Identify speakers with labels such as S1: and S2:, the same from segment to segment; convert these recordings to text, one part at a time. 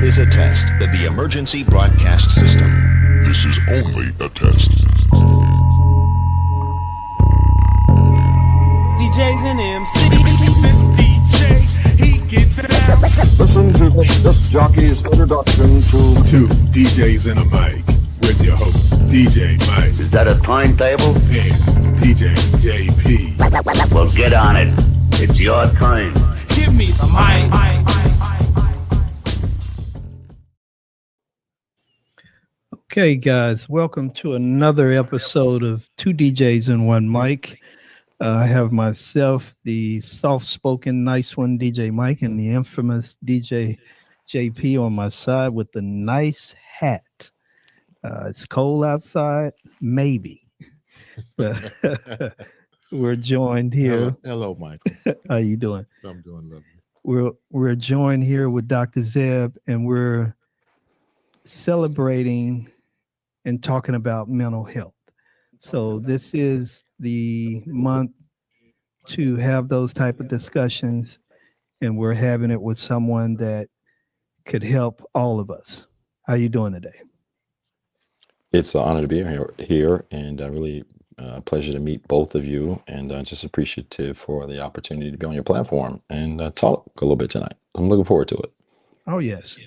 S1: is a test of the emergency broadcast system.
S2: This is only a test.
S3: DJs and MCs. This DJ, he gets down.
S4: Listen to this jockey's introduction to
S5: Two DJs and a mic with your host, DJ Mike
S6: Is that a timetable?
S5: and DJ JP.
S6: Well, get on it. It's your time.
S3: Give me the mic.
S7: Okay, guys, welcome to another episode of Two DJs and One Mic. I have myself, the soft-spoken, nice one, DJ Mike, and the infamous DJ JP on my side with the nice hat. It's cold outside, maybe. But we're joined here.
S8: Hello, Michael.
S7: How you doing?
S8: I'm doing lovely.
S7: We're joined here with Dr. Zeb, and we're celebrating and talking about mental health. So this is the month to have those type of discussions, and we're having it with someone that could help all of us. How you doing today?
S9: It's an honor to be here, and really a pleasure to meet both of you, and just appreciative for the opportunity to be on your platform and talk a little bit tonight. I'm looking forward to it.
S7: Oh, yes.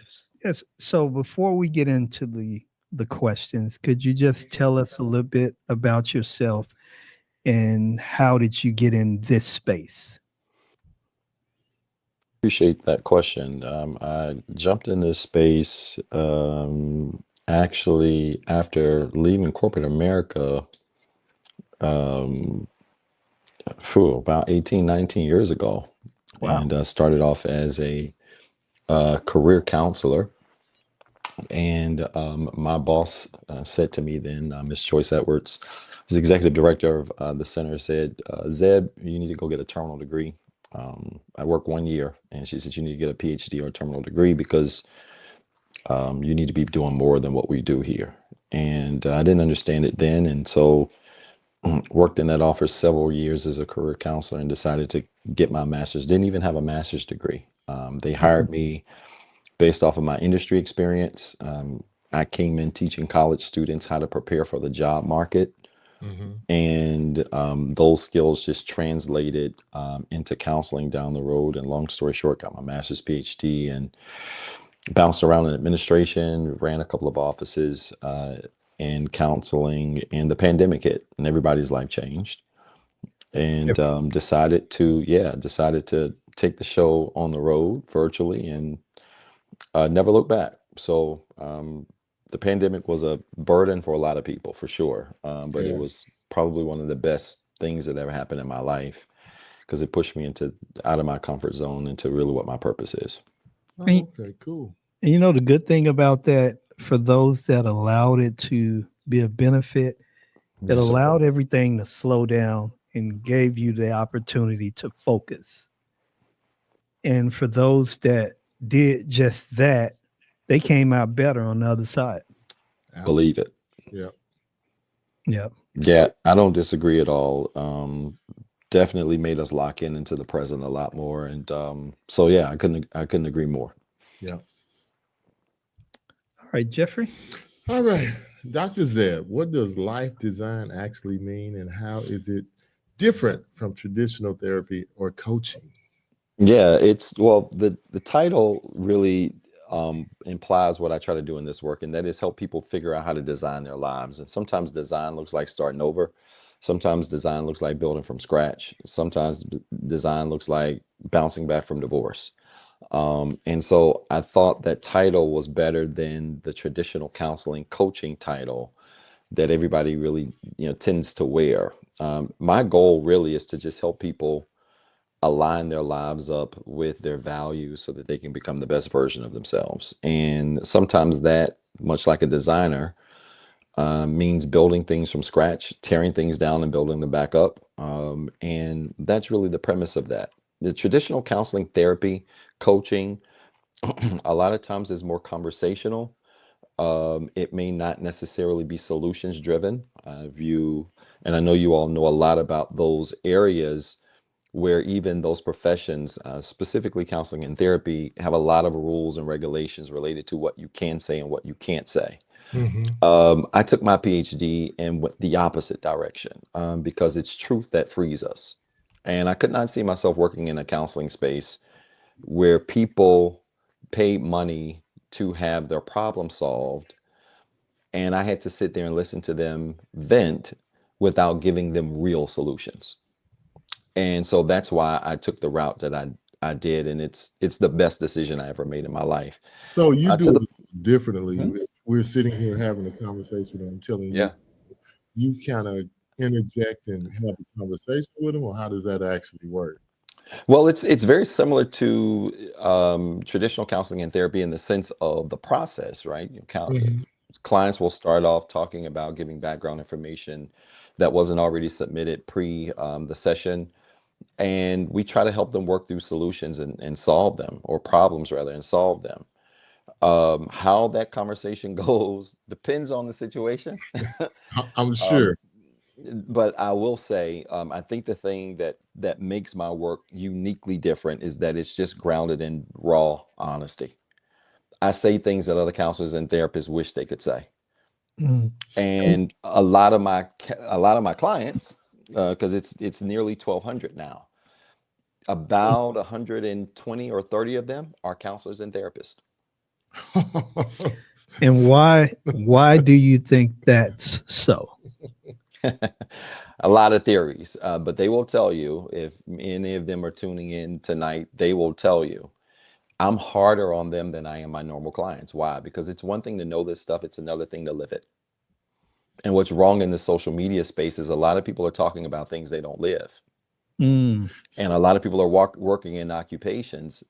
S7: So before we get into the questions, could you just tell us a little bit about yourself and how did you get in this space?
S9: Appreciate that question. I jumped in this space actually after leaving corporate America about 18, 19 years ago.
S7: Wow.
S9: And started off as a career counselor. And my boss said to me then, Ms. Joyce Edwards, who's the executive director of the center, said, Zeb, you need to go get a terminal degree. I worked 1 year, and she said, you need to get a PhD or a terminal degree because you need to be doing more than what we do here. And I didn't understand it then. And so worked in that office several years as a career counselor and decided to get my master's. Didn't even have a master's degree. They hired me based off of my industry experience. I came in teaching college students how to prepare for the job market. And those skills just translated into counseling down the road. And long story short, got my master's, PhD, and bounced around in administration, ran a couple of offices in counseling, and the pandemic hit and everybody's life changed. And decided to take the show on the road virtually and never look back. So the pandemic was a burden for a lot of people, for sure. But it was probably one of the best things that ever happened in my life because it pushed me out of my comfort zone into really what my purpose is.
S8: Oh, okay, cool.
S7: And you know, the good thing about that, for those that allowed it to be a benefit, it
S9: Yes, sir.
S7: allowed everything to slow down and gave you the opportunity to focus. And for those that did just that, they came out better on the other side.
S9: Believe it.
S8: Yeah.
S7: Yeah.
S9: Yeah, I don't disagree at all. Definitely made us lock into the present a lot more. And so yeah, I couldn't agree more.
S8: Yeah.
S7: All right, Jeffrey.
S8: All right. Dr. Zeb, what does life design actually mean, and how is it different from traditional therapy or coaching?
S9: Yeah, the title really implies what I try to do in this work, and that is help people figure out how to design their lives. And sometimes design looks like starting over. Sometimes design looks like building from scratch. Sometimes design looks like bouncing back from divorce. And so I thought that title was better than the traditional counseling coaching title that everybody really, tends to wear. My goal really is to just help people align their lives up with their values so that they can become the best version of themselves. And sometimes that, much like a designer, means building things from scratch, tearing things down and building them back up. And that's really the premise of that. The traditional counseling, therapy, coaching, a lot of times is more conversational. It may not necessarily be solutions driven. And I know you all know a lot about those areas, where even those professions, specifically counseling and therapy, have a lot of rules and regulations related to what you can say and what you can't say. I took my PhD and went the opposite direction because it's truth that frees us. And I could not see myself working in a counseling space where people paid money to have their problem solved, and I had to sit there and listen to them vent without giving them real solutions. And so that's why I took the route that I did, and it's the best decision I ever made in my life.
S8: So you
S9: to
S8: do
S9: the-
S8: it differently. We're sitting here having a conversation, and I'm telling
S9: Yeah.
S8: you kind of interject and have a conversation with them, or how does that actually work?
S9: Well, it's very similar to traditional counseling and therapy in the sense of the process, right? Clients will start off talking about giving background information that wasn't already submitted pre the session, and we try to help them work through solutions and solve them, or problems rather, and solve them. How that conversation goes depends on the situation.
S8: I'm sure.
S9: But I will say, I think the thing that makes my work uniquely different is that it's just grounded in raw honesty. I say things that other counselors and therapists wish they could say. And a lot of my clients, because it's nearly 1,200 now, about 120 or 30 of them are counselors and therapists.
S7: And why do you think that's so?
S9: A lot of theories, but they will tell you, if any of them are tuning in tonight, they will tell you I'm harder on them than I am my normal clients. Why? Because it's one thing to know this stuff, it's another thing to live it. And what's wrong in the social media space is a lot of people are talking about things they don't live. And a lot of people are working in occupations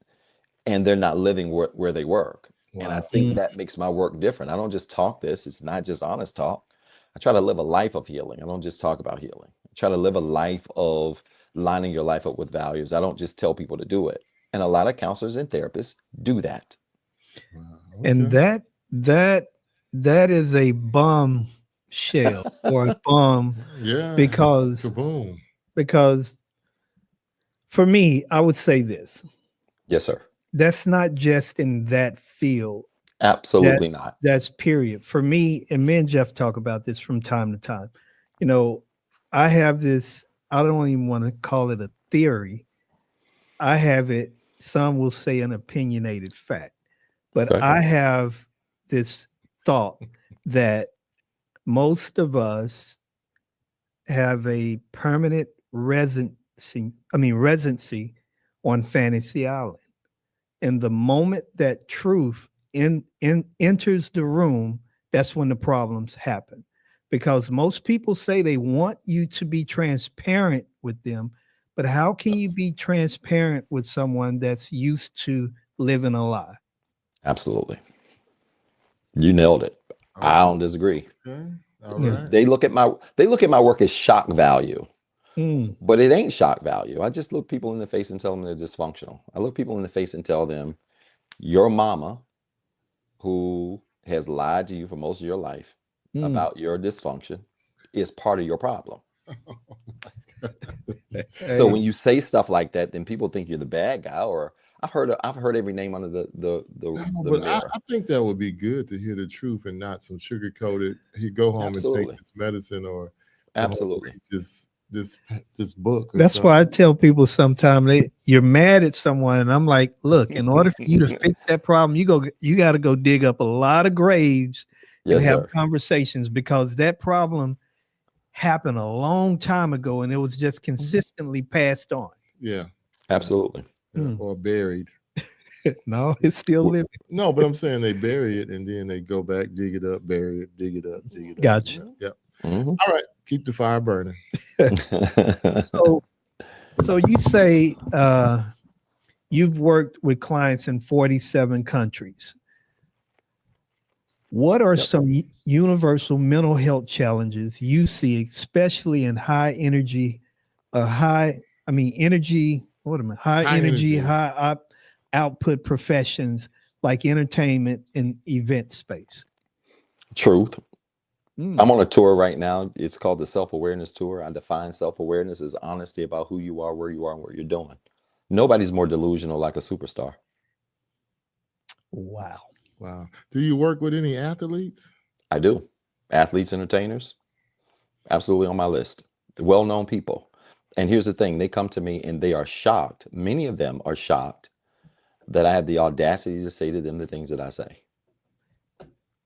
S9: and they're not living where they work. Wow. And I think that makes my work different. I don't just talk this. It's not just honest talk. I try to live a life of healing. I don't just talk about healing. I try to live a life of lining your life up with values. I don't just tell people to do it. And a lot of counselors and therapists do that.
S7: Okay. And that is a bomb shell or a bomb.
S8: Yeah.
S7: Because
S8: kaboom.
S7: Because for me, I would say this.
S9: Yes, sir.
S7: That's not just in that field.
S9: Absolutely not.
S7: That's period. For me, and me and Jeff talk about this from time to time. You know, I have this, I don't even want to call it a theory. I have it, some will say an opinionated fact, but okay. I have this thought that most of us have a permanent residency on Fantasy Island. And the moment that truth enters the room, that's when the problems happen. Because most people say they want you to be transparent with them, but how can you be transparent with someone that's used to living a lie?
S9: Absolutely. You nailed it. Okay. I don't disagree.
S8: Okay. All right.
S9: They look at my work as shock value. But it ain't shock value. I just look people in the face and tell them they're dysfunctional. I look people in the face and tell them, your mama, who has lied to you for most of your life about your dysfunction, is part of your problem. So when you say stuff like that, then people think you're the bad guy. Or I've heard every name under the
S8: but I think that would be good to hear the truth and not some sugar coated. He go home and take this medicine, or
S9: absolutely
S8: this book.
S7: That's why I tell people sometimes you're mad at someone, and I'm like, look, in order for you to fix that problem, you got to go dig up a lot of graves and have conversations, because that problem happened a long time ago and it was just consistently passed on.
S8: Yeah,
S9: absolutely.
S8: Or buried.
S7: No, it's still living.
S8: No, but I'm saying they bury it and then they go back, dig it up, bury it, dig it up, dig it up.
S7: Gotcha.
S8: You know? Yep. All right, keep the fire burning.
S7: So you say you've worked with clients in 47 countries. What are some universal mental health challenges you see, especially in high energy, high output professions like entertainment and event space?
S9: Truth. I'm on a tour right now. It's called the Self-Awareness Tour. I define self-awareness as honesty about who you are, and what you're doing. Nobody's more delusional like a superstar.
S7: Wow.
S8: Wow. Do you work with any athletes?
S9: I do. Athletes, entertainers, absolutely on my list. Well-known people. And here's the thing, they come to me and they are shocked. Many of them are shocked that I have the audacity to say to them the things that I say.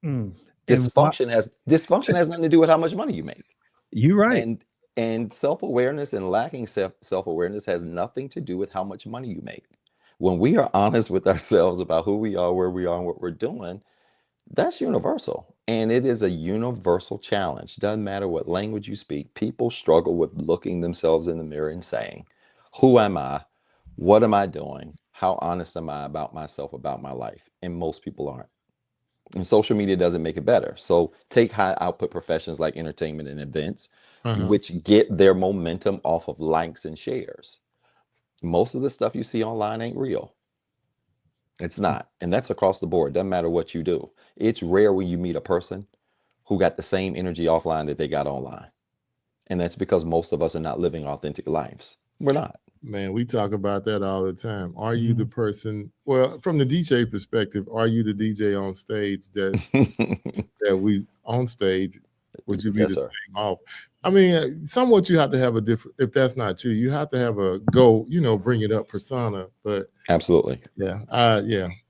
S7: Mm.
S9: Dysfunction has nothing to do with how much money you make.
S7: You're right.
S9: And self-awareness and lacking self-awareness has nothing to do with how much money you make. When we are honest with ourselves about who we are, where we are, and what we're doing, that's universal. And it is a universal challenge. Doesn't matter what language you speak. People struggle with looking themselves in the mirror and saying, who am I? What am I doing? How honest am I about myself, about my life? And most people aren't. And social media doesn't make it better. So take high output professions like entertainment and events, which get their momentum off of likes and shares. Most of the stuff you see online ain't real. It's not. And that's across the board. Doesn't matter what you do. It's rare when you meet a person who got the same energy offline that they got online. And that's because most of us are not living authentic lives. We're not.
S8: Man, we talk about that all the time. Are you the person, well, from the DJ perspective, are you the DJ on stage that we on stage? Would you be
S9: Yes,
S8: the
S9: sir.
S8: same off? I mean, somewhat you have to have a different, if that's not true, you have to have a bring it up persona. But
S9: Absolutely.
S8: I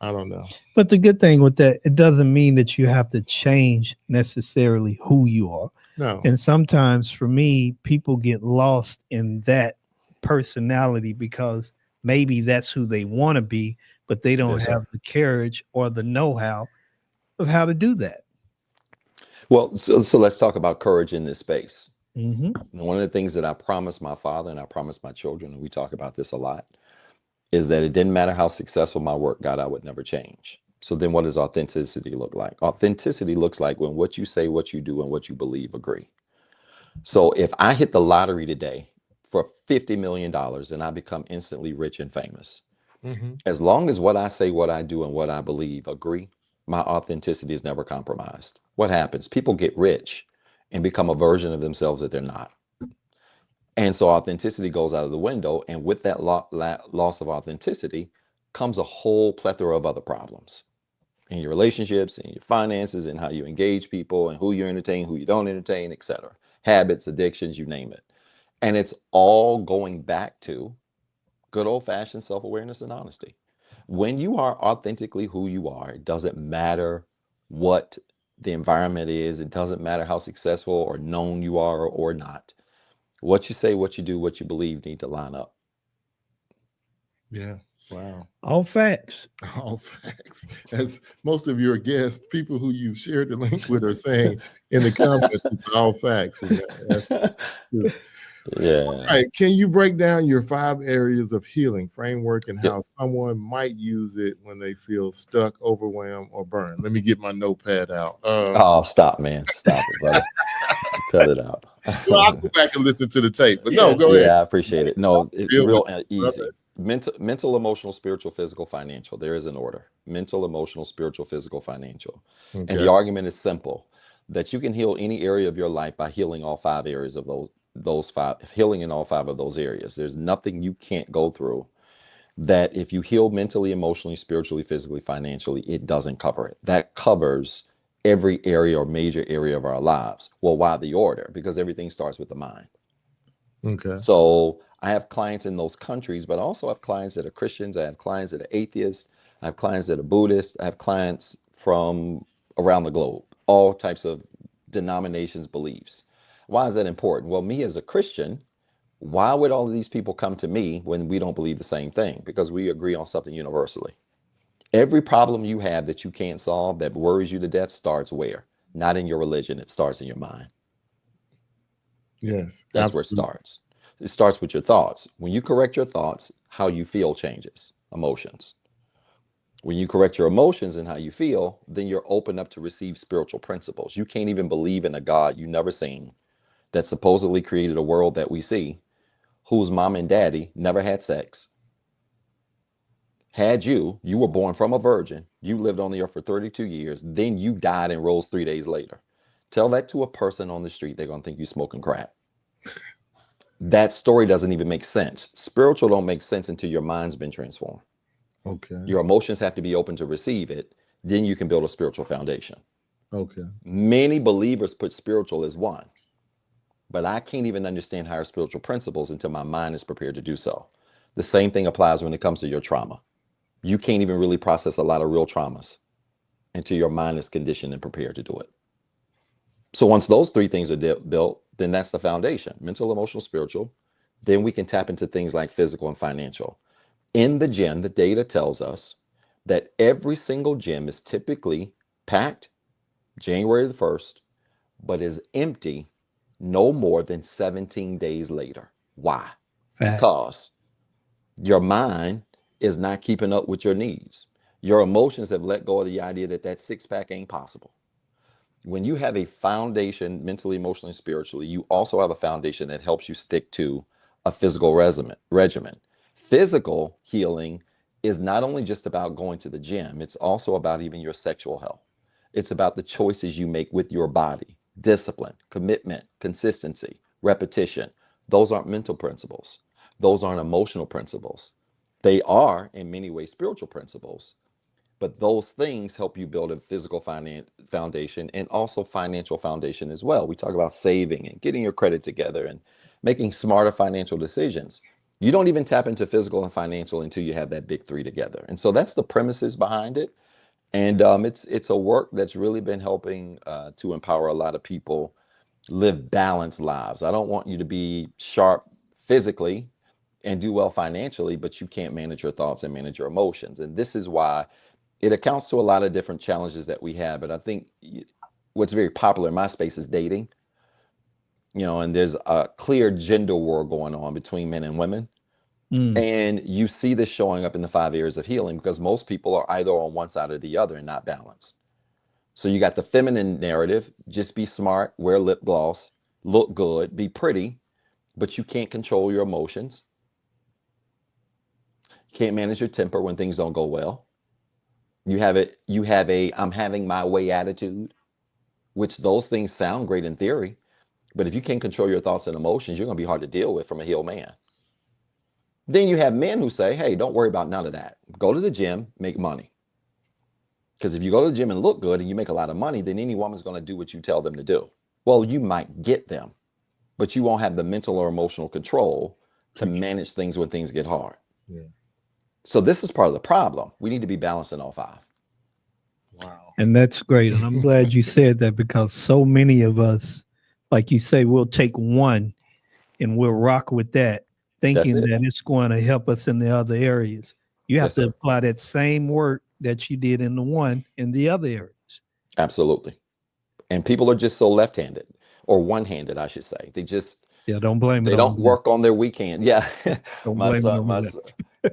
S8: don't know.
S7: But the good thing with that, it doesn't mean that you have to change necessarily who you are.
S8: No.
S7: And sometimes for me, people get lost in that personality because maybe that's who they want to be, but they don't
S9: Yes,
S7: have
S9: sir.
S7: the courage or the know-how of how to do that.
S9: Well, so let's talk about courage in this space.
S7: Mm-hmm.
S9: One of the things that I promised my father and I promised my children, and we talk about this a lot, is that it didn't matter how successful my work got, I would never change. So then what does authenticity look like? Authenticity looks like when what you say, what you do, and what you believe agree. So if I hit the lottery today for $50 million and I become instantly rich and famous, as long as what I say, what I do, and what I believe agree, my authenticity is never compromised. What happens? People get rich and become a version of themselves that they're not. And so authenticity goes out of the window. And with that loss of authenticity comes a whole plethora of other problems in your relationships, in your finances, and how you engage people, and who you entertain, who you don't entertain, etc. Habits, addictions, you name it. And it's all going back to good old-fashioned self-awareness and honesty. When you are authentically who you are, it doesn't matter what the environment is. It doesn't matter how successful or known you are or not. What you say, what you do, what you believe need to line up.
S8: Yeah. Wow.
S7: All facts.
S8: All facts. As most of your guests, people who you've shared the link with, are saying in the comments, it's all facts.
S9: Yeah.
S8: All right. Can you break down your 5 areas of healing framework and how
S9: Yep.
S8: someone might use it when they feel stuck, overwhelmed, or burned? Let me get my notepad out.
S9: Oh, stop, man. Stop it, brother. Cut it out.
S8: Well, I'll go back and listen to the tape, but no, go ahead.
S9: Yeah, I appreciate it. No,
S8: Deal
S9: real
S8: with it,
S9: easy.
S8: brother.
S9: Mental, emotional, spiritual, physical, financial. There is an order. Mental, emotional, spiritual, physical, financial. And
S8: Okay.
S9: the argument is simple, that you can heal any area of your life by healing all 5 areas of those 5, healing in all 5 of those areas. There's nothing you can't go through that if you heal mentally, emotionally, spiritually, physically, financially, it doesn't cover it. That covers every area or major area of our lives. Well, why the order? Because everything starts with the mind.
S8: Okay.
S9: So I have clients in those countries, but I also have clients that are Christians. I have clients that are atheists. I have clients that are Buddhists. I have clients from around the globe, all types of denominations, beliefs. Why is that important? Well, me as a Christian, why would all of these people come to me when we don't believe the same thing? Because we agree on something universally. Every problem you have that you can't solve, that worries you to death, starts where? Not in your religion. It starts in your mind.
S8: Yes.
S9: That's where it starts. It starts with your thoughts. When you correct your thoughts, how you feel changes. Emotions. When you correct your emotions and how you feel, then you're open up to receive spiritual principles. You can't even believe in a God you've never seen that supposedly created a world that we see, whose mom and daddy never had sex. Had you were born from a virgin, you lived on the earth for 32 years, then you died and rose 3 days later. Tell that to a person on the street, they're going to think you smoking crack. That story doesn't even make sense. Spiritual don't make sense until your mind's been transformed.
S8: Okay.
S9: Your emotions have to be open to receive it. Then you can build a spiritual foundation.
S8: Okay.
S9: Many believers put spiritual as one, but I can't even understand higher spiritual principles until my mind is prepared to do so. The same thing applies when it comes to your trauma. You can't even really process a lot of real traumas until your mind is conditioned and prepared to do it. So once those three things are built, then that's the foundation: mental, emotional, spiritual. Then we can tap into things like physical and financial. In the gym, the data tells us that every single gym is typically packed January the 1st, but is empty no more than 17 days later. Why?
S7: Fact.
S9: Because your mind is not keeping up with your needs. Your emotions have let go of the idea that that six-pack ain't possible. When you have a foundation mentally, emotionally, spiritually, you also have a foundation that helps you stick to a physical regimen. Physical healing is not only just about going to the gym, it's also about even your sexual health. It's about the choices you make with your body: discipline, commitment, consistency, repetition. Those aren't mental principles. Those aren't emotional principles. They are, in many ways, spiritual principles. But those things help you build a physical foundation and also financial foundation as well. We talk about saving and getting your credit together and making smarter financial decisions. You don't even tap into physical and financial until you have that big three together. And so that's the premises behind it. And it's a work that's really been helping to empower a lot of people live balanced lives. I don't want you to be sharp physically and do well financially, but you can't manage your thoughts and manage your emotions. And this is why it accounts to a lot of different challenges that we have. But I think what's very popular in my space is dating, and there's a clear gender war going on between men and women. And you see this showing up in the 5 areas of healing because most people are either on one side or the other and not balanced. So you got the feminine narrative: just be smart, wear lip gloss, look good, be pretty, but you can't control your emotions. Can't manage your temper when things don't go well. You have a I'm having my way attitude, which those things sound great in theory, but if you can't control your thoughts and emotions, you're going to be hard to deal with from a healed man. Then you have men who say, hey, don't worry about none of that. Go to the gym, make money. Because if you go to the gym and look good and you make a lot of money, then any woman's going to do what you tell them to do. Well, you might get them, but you won't have the mental or emotional control to manage things when things get hard.
S8: Yeah.
S9: So this is part of the problem. We need to be balanced in all five.
S8: Wow.
S7: And that's great. And I'm glad you said that, because so many of us, like you say, we'll take one and we'll rock with that, thinking that it's going to help us in the other areas. You have to apply that same work that you did in the one in the other areas.
S9: Absolutely. And people are just so left-handed, or one-handed, I should say. They just
S7: don't blame
S9: they
S7: it
S9: don't
S7: on
S9: work on their weekend. Yeah.
S7: Don't
S9: my
S7: blame
S9: son,
S7: it on
S9: my
S7: that.
S9: son,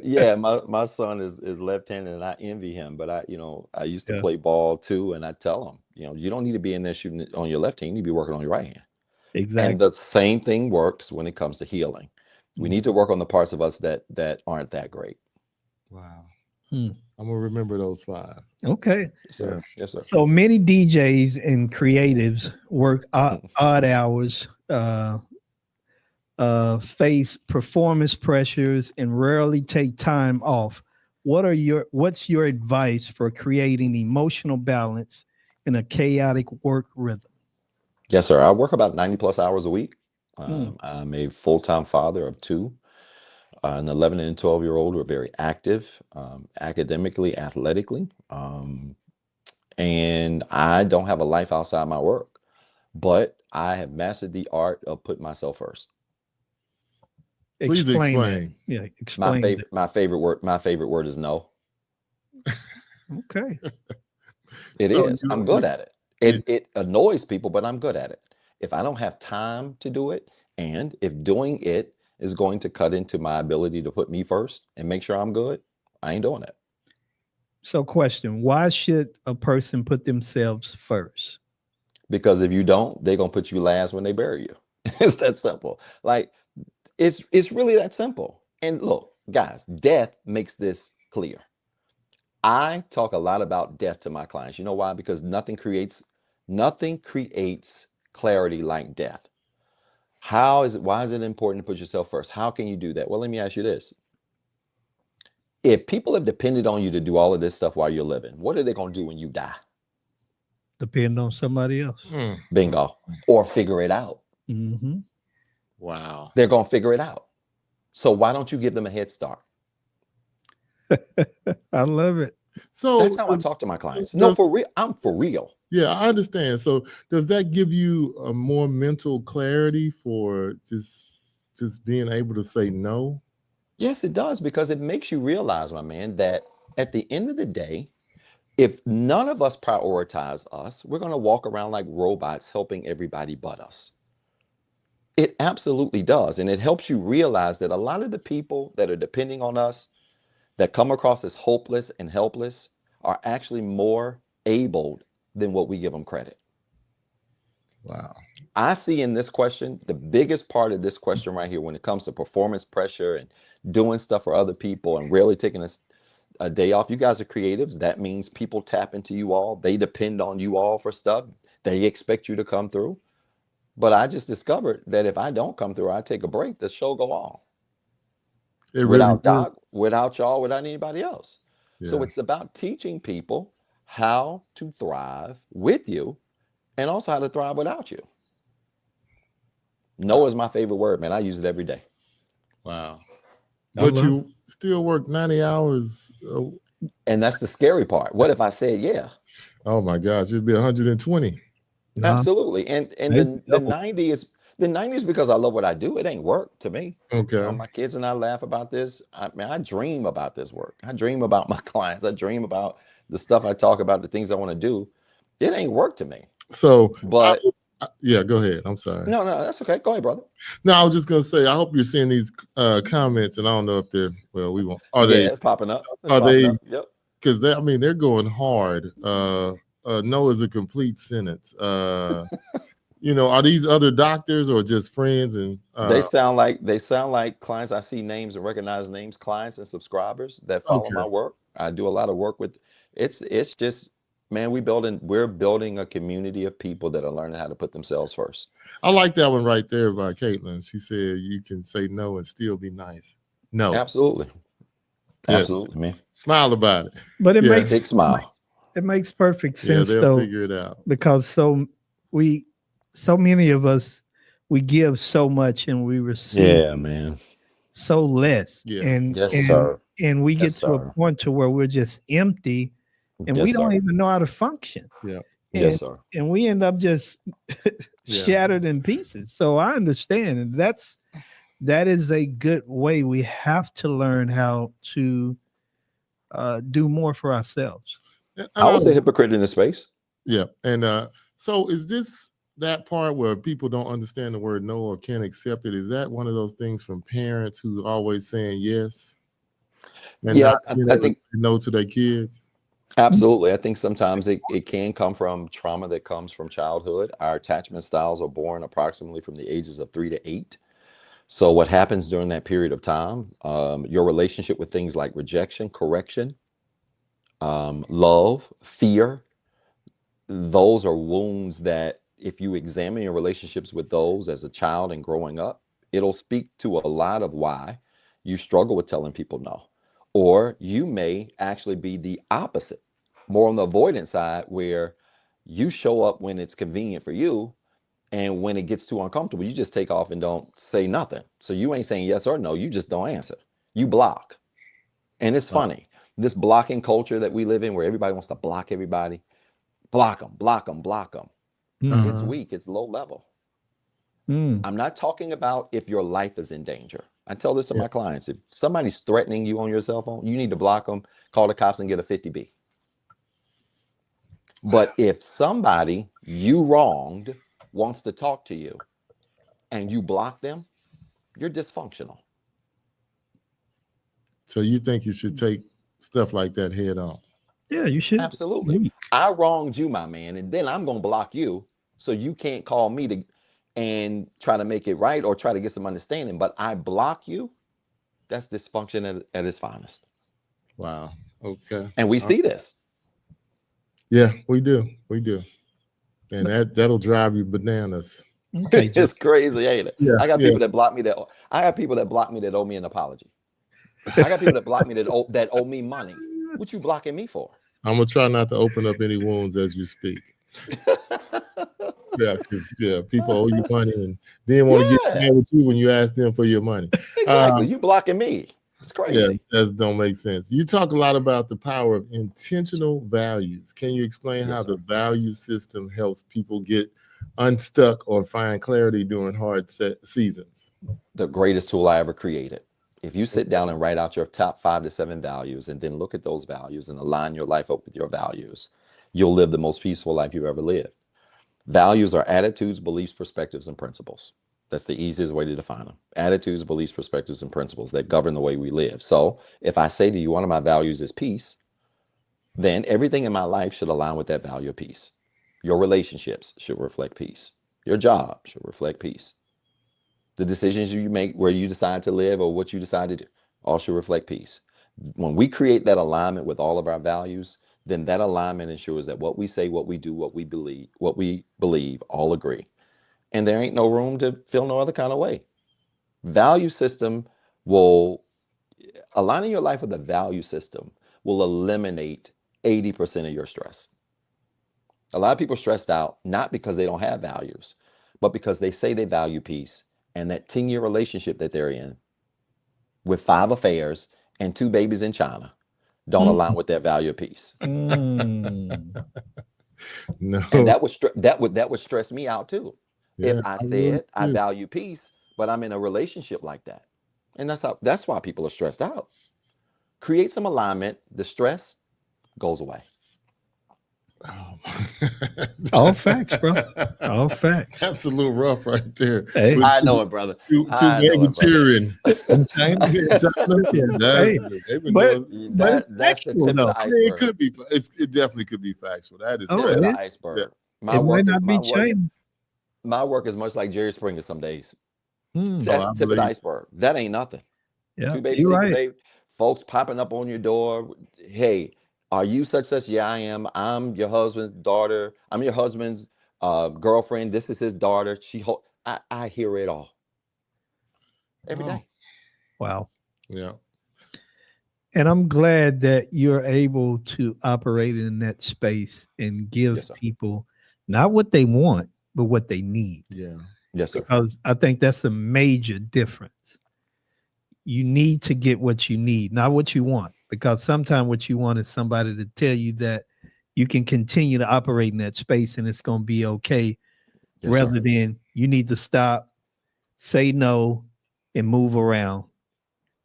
S9: yeah, my son is left-handed and I envy him. But I used to play ball too, and I tell him, you don't need to be in there shooting on your left hand, you need to be working on your right hand.
S7: Exactly.
S9: And the same thing works when it comes to healing. We need to work on the parts of us that aren't that great.
S8: Wow. I'm gonna remember those 5.
S7: Okay.
S9: Yes, sir. Yes, sir.
S7: So many DJs and creatives work odd hours, face performance pressures, and rarely take time off. What's your advice for creating emotional balance in a chaotic work rhythm?
S9: Yes, sir. I work about 90 plus hours a week. I'm a full-time father of 2. An 11 and 12-year-old who are very active, academically, athletically. And I don't have a life outside my work, but I have mastered the art of putting myself first.
S8: Please explain.
S7: Yeah, explain.
S9: My favorite word is no.
S7: Okay.
S9: It is. I'm good at it. It annoys people, but I'm good at it. If I don't have time to do it, and if doing it is going to cut into my ability to put me first and make sure I'm good, I ain't doing it.
S7: So question, why should a person put themselves first?
S9: Because if you don't, they're going to put you last when they bury you. It's that simple. Like, it's really that simple. And look, guys, death makes this clear. I talk a lot about death to my clients. You know why? Because nothing creates Nothing creates clarity like death. Why is it important to put yourself first? How can you do that? Well, let me ask you this. If people have depended on you to do all of this stuff while you're living, what are they going to do when you die?
S7: Depend on somebody else.
S9: Bingo. Or figure it out.
S7: Mm-hmm.
S8: Wow.
S9: They're going to figure it out. So why don't you give them a head start?
S7: I love it.
S8: So
S9: that's how I talk to my clients. No, for real. I'm for real.
S8: Yeah, I understand. So does that give you a more mental clarity for just being able to say no?
S9: Yes, it does, because it makes you realize, my man, that at the end of the day, if none of us prioritize us, we're going to walk around like robots helping everybody but us. It absolutely does. And it helps you realize that a lot of the people that are depending on us, that come across as hopeless and helpless, are actually more abled than what we give them credit.
S8: Wow.
S9: I see in this question, the biggest part of this question right here, when it comes to performance pressure and doing stuff for other people and really taking a day off. You guys are creatives. That means people tap into you all. They depend on you all for stuff. They expect you to come through. But I just discovered that if I don't come through, I take a break, the show go on. Without Doc, without y'all, without anybody else. Yeah. So it's about teaching people how to thrive with you and also how to thrive without you. No is my favorite word, man. I use it every day.
S8: Wow. But you still work 90 hours.
S9: And that's the scary part. What if I said, yeah?
S8: Oh my gosh, it'd be 120.
S9: No. Absolutely. And the 90 is because I love what I do. It ain't work to me.
S8: Okay.
S9: You know, my kids and I laugh about this. I dream about this work. I dream about my clients. I dream about the stuff I talk about, the things I want to do. It ain't work to me.
S8: So,
S9: but
S8: yeah, go ahead. I'm sorry.
S9: No, that's okay. Go ahead, brother.
S8: No, I was just gonna say, I hope you're seeing these comments, and I don't know if they're we won't. Are they?
S9: It's popping up.
S8: Yep. Because they're going hard. No is a complete sentence. You know, are these other doctors or just friends? And they sound
S9: like clients. I see names and recognize names, clients and subscribers that follow my work. I do a lot of work with. It's just, man, we're building a community of people that are learning how to put themselves first.
S8: I like that one right there by Caitlin. She said you can say no and still be nice. No,
S9: absolutely, absolutely, man.
S8: Smile about it.
S7: But it makes
S9: big smile.
S7: It makes perfect sense,
S8: they'll
S7: though,
S8: figure it out,
S7: because so many of us, we give so much and we receive so less.
S8: Yeah.
S7: And we get to a point to where we're just empty and we don't even know how to function.
S8: Yeah.
S7: And, and we end up just shattered in pieces. So I understand. And that is a good way. We have to learn how to do more for ourselves.
S9: I was a hypocrite in this space.
S8: Yeah. And so is this that part where people don't understand the word no or can't accept it? Is that one of those things from parents who are always saying yes? And I think no to their kids?
S9: Absolutely. I think sometimes it can come from trauma that comes from childhood. Our attachment styles are born approximately from the ages of 3 to 8. So what happens during that period of time, your relationship with things like rejection, correction, love, fear, those are wounds that if you examine your relationships with those as a child and growing up, it'll speak to a lot of why you struggle with telling people no. Or you may actually be the opposite, more on the avoidance side, where you show up when it's convenient for you. And when it gets too uncomfortable, you just take off and don't say nothing. So you ain't saying yes or no. You just don't answer. You block. And it's funny. This blocking culture that we live in, where everybody wants to block everybody, block them, block them, block them. It's weak. It's low level. I'm not talking about if your life is in danger. I tell this to my clients. If somebody's threatening you on your cell phone, you need to block them, call the cops and get a 50B. But if somebody you wronged wants to talk to you and you block them, you're dysfunctional.
S8: So you think you should take stuff like that head on?
S7: Yeah, you should.
S9: Absolutely. I wronged you, my man, and then I'm going to block you so you can't call me and try to make it right or try to get some understanding. But I block you. That's dysfunction at its finest.
S8: Wow. Okay.
S9: And we see this.
S8: Yeah, we do. We do. And that'll drive you bananas.
S7: Okay,
S9: It's crazy, ain't it?
S8: Yeah,
S9: I got
S8: yeah.
S9: people that block me that owe me an apology. I got people that block me that owe me money. What you blocking me for?
S8: I'm gonna try not to open up any wounds as you speak. Yeah, because people owe you money and then want to get mad with you when you ask them for your money.
S9: Exactly. You blocking me. It's crazy.
S8: Yeah, that don't make sense. You talk a lot about the power of intentional values. Can you explain how the value system helps people get unstuck or find clarity during hard seasons?
S9: The greatest tool I ever created. If you sit down and write out your top 5 to 7 values and then look at those values and align your life up with your values, you'll live the most peaceful life you've ever lived. Values are attitudes, beliefs, perspectives, and principles. That's the easiest way to define them. Attitudes, beliefs, perspectives, and principles that govern the way we live. So if I say to you, one of my values is peace, then everything in my life should align with that value of peace. Your relationships should reflect peace. Your job should reflect peace. The decisions you make, where you decide to live or what you decide to do, all should reflect peace. When we create that alignment with all of our values, then that alignment ensures that what we say, what we do, what we believe all agree. And there ain't no room to feel no other kind of way. Value system aligning your life with a value system will eliminate 80% of your stress. A lot of people stressed out, not because they don't have values, but because they say they value peace, and that 10-year relationship that they're in with 5 affairs and 2 babies in China don't align with their value of peace.
S8: No.
S9: And that would stress me out too.
S8: Yeah,
S9: if I said I value peace, but I'm in a relationship like that. And that's why people are stressed out. Create some alignment, the stress goes away.
S7: All facts, bro. All facts.
S8: That's a little rough right there.
S7: Hey,
S9: I know it, brother.
S8: Two baby cheering.
S9: That's the tip of the iceberg.
S8: It could be. It definitely could be factual. That is
S9: Tip of the iceberg.
S7: It might not be China.
S9: My work is much like Jerry Springer some days.
S7: Mm.
S9: That's the tip of the iceberg. That ain't nothing.
S7: Yeah,
S9: 2 babies, baby, folks popping up on your door. Hey, are you such? Yeah, I am. I'm your husband's daughter. I'm your husband's girlfriend. This is his daughter. I hear it all every day.
S7: Wow.
S8: Yeah.
S7: And I'm glad that you're able to operate in that space and give people not what they want, but what they need.
S8: Yeah.
S9: Yes, sir.
S7: Because I think that's a major difference. You need to get what you need, not what you want. Because sometimes what you want is somebody to tell you that you can continue to operate in that space and it's going to be okay, rather than you need to stop, say no, and move around.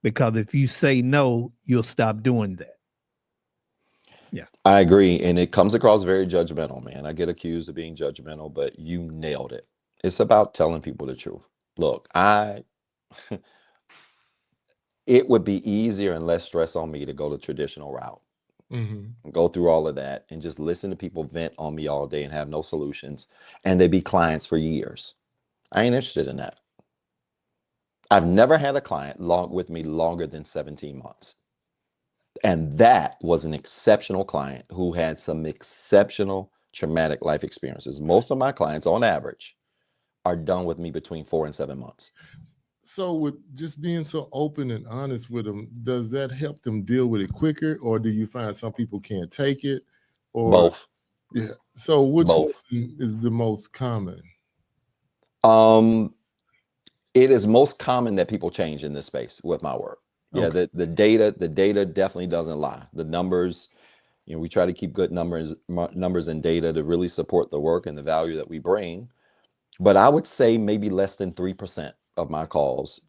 S7: Because if you say no, you'll stop doing that. Yeah. I
S9: agree. And it comes across very judgmental, man. I get accused of being judgmental, but you nailed it. It's about telling people the truth. Look, it would be easier and less stress on me to go the traditional route, go through all of that and just listen to people vent on me all day and have no solutions. And they be clients for years. I ain't interested in that. I've never had a client with me longer than 17 months. And that was an exceptional client who had some exceptional traumatic life experiences. Most of my clients on average are done with me between 4 and 7 months.
S8: So with just being so open and honest with them, does that help them deal with it quicker, or do you find some people can't take it? Or
S9: both.
S8: Yeah. So which one is the most common?
S9: It is most common that people change in this space with my work. Yeah, okay. the data definitely doesn't lie. The numbers, we try to keep good numbers and data to really support the work and the value that we bring. But I would say maybe less than 3% of my calls,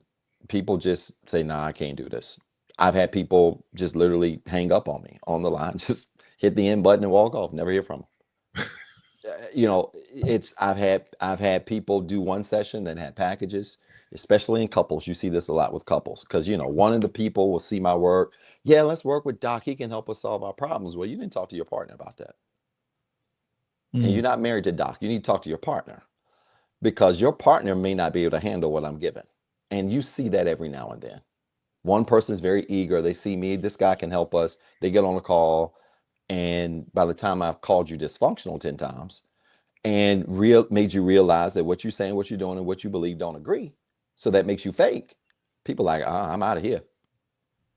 S9: people just say, nah, I can't do this. I've had people just literally hang up on me on the line, just hit the end button and walk off, never hear from them. I've had people do one session that had packages, especially in couples. You see this a lot with couples because, one of the people will see my work. Yeah, let's work with Doc. He can help us solve our problems. Well, you didn't talk to your partner about that. And you're not married to Doc. You need to talk to your partner. Because your partner may not be able to handle what I'm giving. And you see that every now and then. One person's very eager. They see me, this guy can help us. They get on a call. And by the time I've called you dysfunctional 10 times, and made you realize that what you're saying, what you're doing, and what you believe don't agree. So that makes you fake. People like, I'm out of here.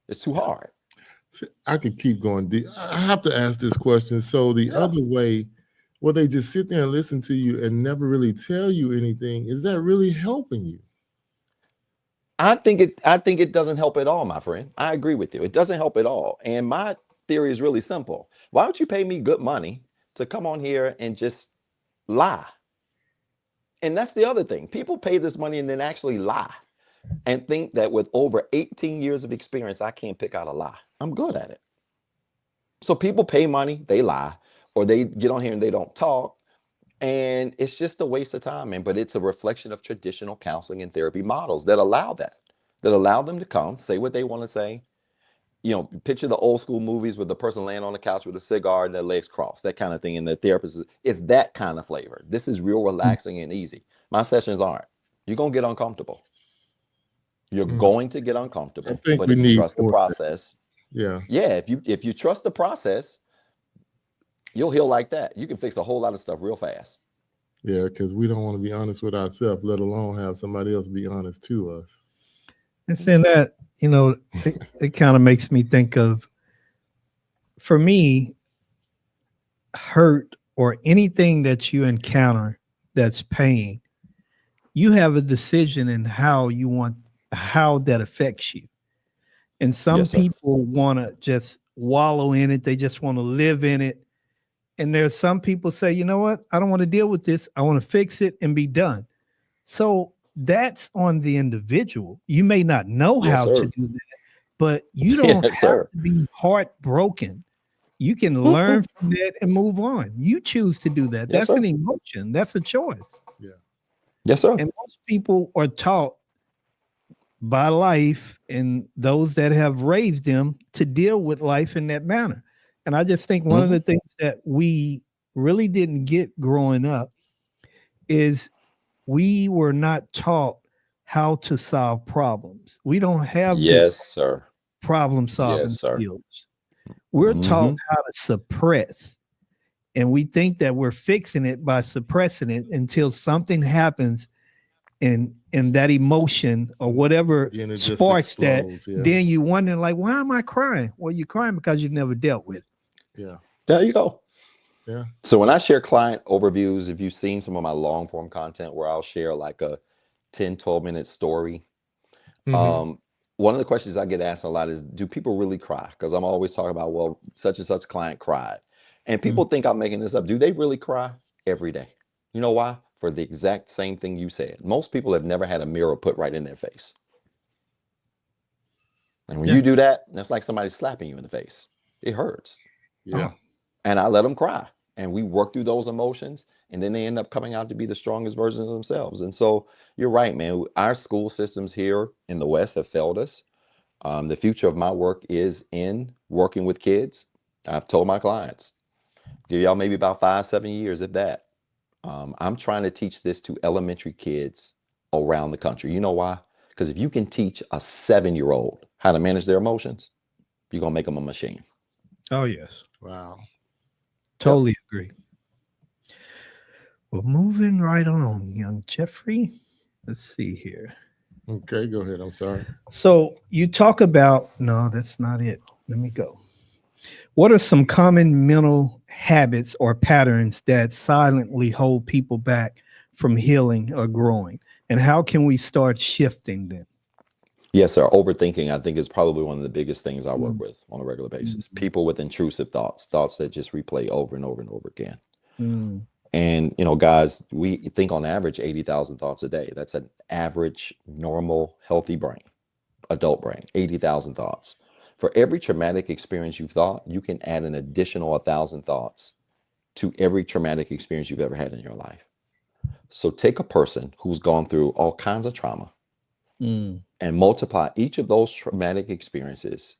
S9: It's too hard.
S8: I could keep going deep. I have to ask this question. So the other way, where they just sit there and listen to you and never really tell you anything, is that really helping you?
S9: I think it doesn't help at all, my friend. I agree with you. It doesn't help at all. And my theory is really simple. Why don't you pay me good money to come on here and just lie? And that's the other thing. People pay this money and then actually lie and think that with over 18 years of experience, I can't pick out a lie. I'm good at it. So people pay money, they lie, or they get on here and they don't talk. And it's just a waste of time, man. But it's a reflection of traditional counseling and therapy models that allow them to come, say what they want to say. You know, picture the old school movies with the person laying on the couch with a cigar and their legs crossed, that kind of thing. And the therapist, it's that kind of flavor. This is real relaxing and easy. My sessions aren't. You're going to get uncomfortable. You're going to get uncomfortable. But if you trust the process, if you trust the process, you'll heal like that. You can fix a whole lot of stuff real fast.
S8: Yeah, because we don't want to be honest with ourselves, let alone have somebody else be honest to us.
S7: And saying that, you know, it kind of makes me think of, for me, hurt or anything that you encounter that's pain, you have a decision in how that affects you. And some people want to just wallow in it. They just want to live in it. And there's some people say, you know what? I don't want to deal with this. I want to fix it and be done. So that's on the individual. You may not know how to do that, but you don't have to be heartbroken. You can learn from that and move on. You choose to do that. That's an emotion. That's a choice.
S8: Yeah.
S9: Yes, sir.
S7: And most people are taught by life and those that have raised them to deal with life in that manner. And I just think one of the things that we really didn't get growing up is we were not taught how to solve problems. We don't have problem solving skills. We're taught how to suppress. And we think that we're fixing it by suppressing it until something happens and that emotion or whatever sparks that, then you wonder, like, why am I crying? Well, you're crying because you've never dealt with it.
S8: Yeah.
S9: There you go.
S8: Yeah.
S9: So when I share client overviews, if you've seen some of my long form content where I'll share like a 10, 12-minute story, one of the questions I get asked a lot is, do people really cry? Because I'm always talking about, well, such and such client cried. And people think I'm making this up. Do they really cry? Every day. You know why? For the exact same thing you said. Most people have never had a mirror put right in their face. And when you do that, that's like somebody slapping you in the face. It hurts.
S8: Yeah.
S9: And I let them cry. And we work through those emotions. And then they end up coming out to be the strongest versions of themselves. And so you're right, man. Our school systems here in the West have failed us. The future of my work is in working with kids. I've told my clients, give y'all maybe about 5-7 years, if that. I'm trying to teach this to elementary kids around the country. You know why? Because if you can teach a 7-year-old how to manage their emotions, you're going to make them a machine.
S7: Oh, yes.
S8: Wow.
S7: Totally agree. Well, moving right on, young Jeffrey. Let's see here.
S8: Okay, go ahead. I'm sorry.
S7: So you talk about, no, that's not it. Let me go. What are some common mental habits or patterns that silently hold people back from healing or growing? And how can we start shifting them?
S9: Yes, sir. Overthinking, I think, is probably one of the biggest things I work with on a regular basis. People with intrusive thoughts that just replay over and over and over again. And, you know, guys, we think on average 80,000 thoughts a day. That's an average, normal, healthy brain, adult brain, 80,000 thoughts. For every traumatic experience you've thought, you can add an additional 1,000 thoughts to every traumatic experience you've ever had in your life. So take a person who's gone through all kinds of trauma and multiply each of those traumatic experiences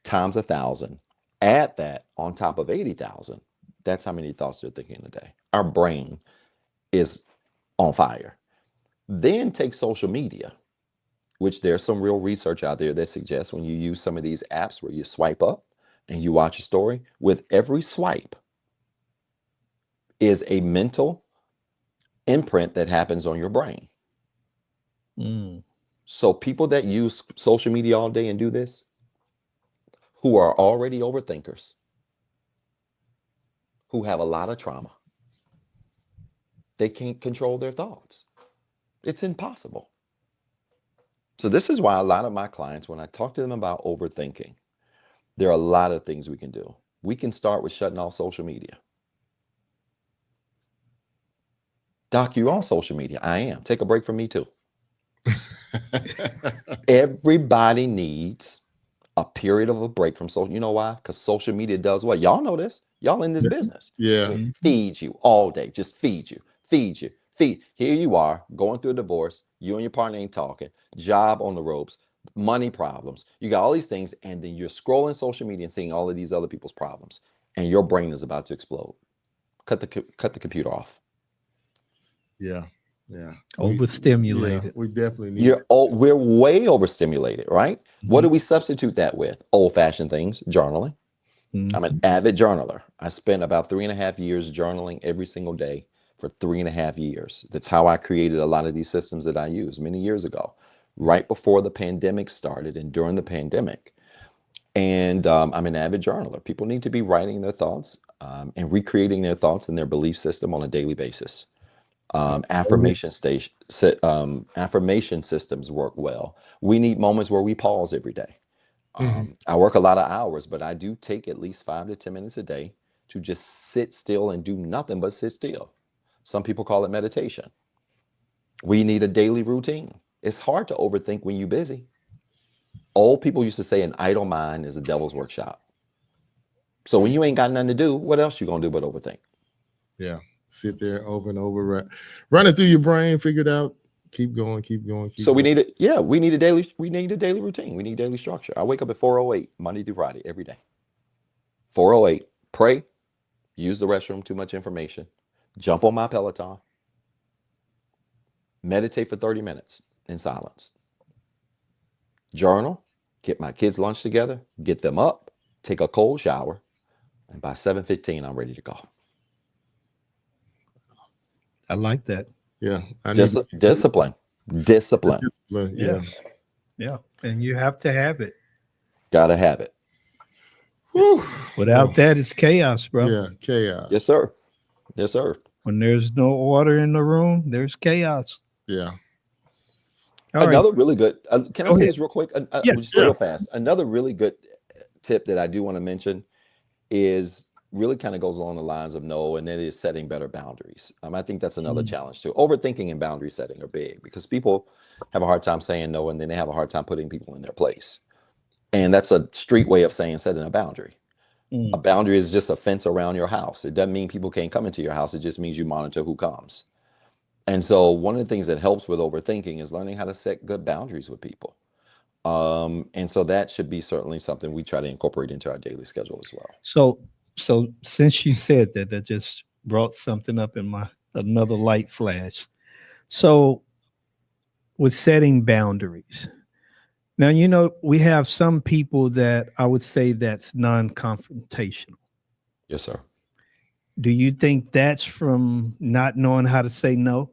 S9: times 1,000. Add that on top of 80,000. That's how many thoughts they're thinking a day. Our brain is on fire. Then take social media, which there's some real research out there that suggests when you use some of these apps where you swipe up and you watch a story, with every swipe is a mental imprint that happens on your brain.
S7: Mm.
S9: So people that use social media all day and do this, who are already overthinkers, who have a lot of trauma, they can't control their thoughts. It's impossible. So this is why a lot of my clients, when I talk to them about overthinking, there are a lot of things we can do. We can start with shutting off social media. Doc, you're on social media. I am. Take a break from me too. Everybody needs a period of a break from social. You know why? Because social media does what? Y'all know this. Y'all in this business.
S8: Yeah.
S9: It feeds you all day. Just feed you. Feed. Here you are going through a divorce. You and your partner ain't talking. Job on the ropes. Money problems. You got all these things, and then you're scrolling social media and seeing all of these other people's problems, and your brain is about to explode. Cut the computer off.
S8: Yeah. Yeah.
S7: Overstimulated.
S8: We definitely need
S9: We're way overstimulated, right? What do we substitute that with? Old-fashioned things, journaling. I'm an avid journaler. I spent about 3.5 years journaling every single day for 3.5 years. That's how I created a lot of these systems that I use many years ago, right before the pandemic started and during the pandemic. And I'm an avid journaler. People need to be writing their thoughts and recreating their thoughts and their belief system on a daily basis. Affirmation systems work well. We need moments where we pause every day. I work a lot of hours, but I do take at least 5 to 10 minutes a day to just sit still and do nothing but sit still. Some people call it meditation. We need a daily routine. It's hard to overthink when you're busy. Old people used to say an idle mind is a devil's workshop. So when you ain't got nothing to do, what else you gonna do but overthink?
S8: Yeah. Sit there over and over, run it through your brain, figure it out, keep going.
S9: So we need a daily routine. We need daily structure. I wake up at 4:08 Monday through Friday every day. 4:08, pray, use the restroom, too much information, jump on my Peloton, meditate for 30 minutes in silence, journal, get my kids' lunch together, get them up, take a cold shower, and by 7:15 I'm ready to go.
S7: I like that.
S8: Yeah.
S9: Discipline.
S8: Yeah.
S7: Yeah. And you have to have it.
S9: Gotta have it.
S8: Whew.
S7: Without that, it's chaos, bro.
S8: Yeah, chaos.
S9: Yes, sir. Yes, sir.
S7: When there's no order in the room, there's chaos.
S8: Yeah.
S9: Another really good, can I say this real quick?
S7: Yes.
S9: Real fast. Another really good tip that I do want to mention is really kind of goes along the lines of and that is setting better boundaries. I think that's another challenge too. Overthinking and boundary setting are big because people have a hard time saying no, and then they have a hard time putting people in their place. And that's a street way of saying setting a boundary. A boundary is just a fence around your house. It doesn't mean people can't come into your house. It just means you monitor who comes. And so one of the things that helps with overthinking is learning how to set good boundaries with people. And so that should be certainly something we try to incorporate into our daily schedule as well.
S7: So since you said that, that just brought something up in another light flash. So with setting boundaries, now, we have some people that I would say that's non-confrontational.
S9: Yes, sir.
S7: Do you think that's from not knowing how to say no?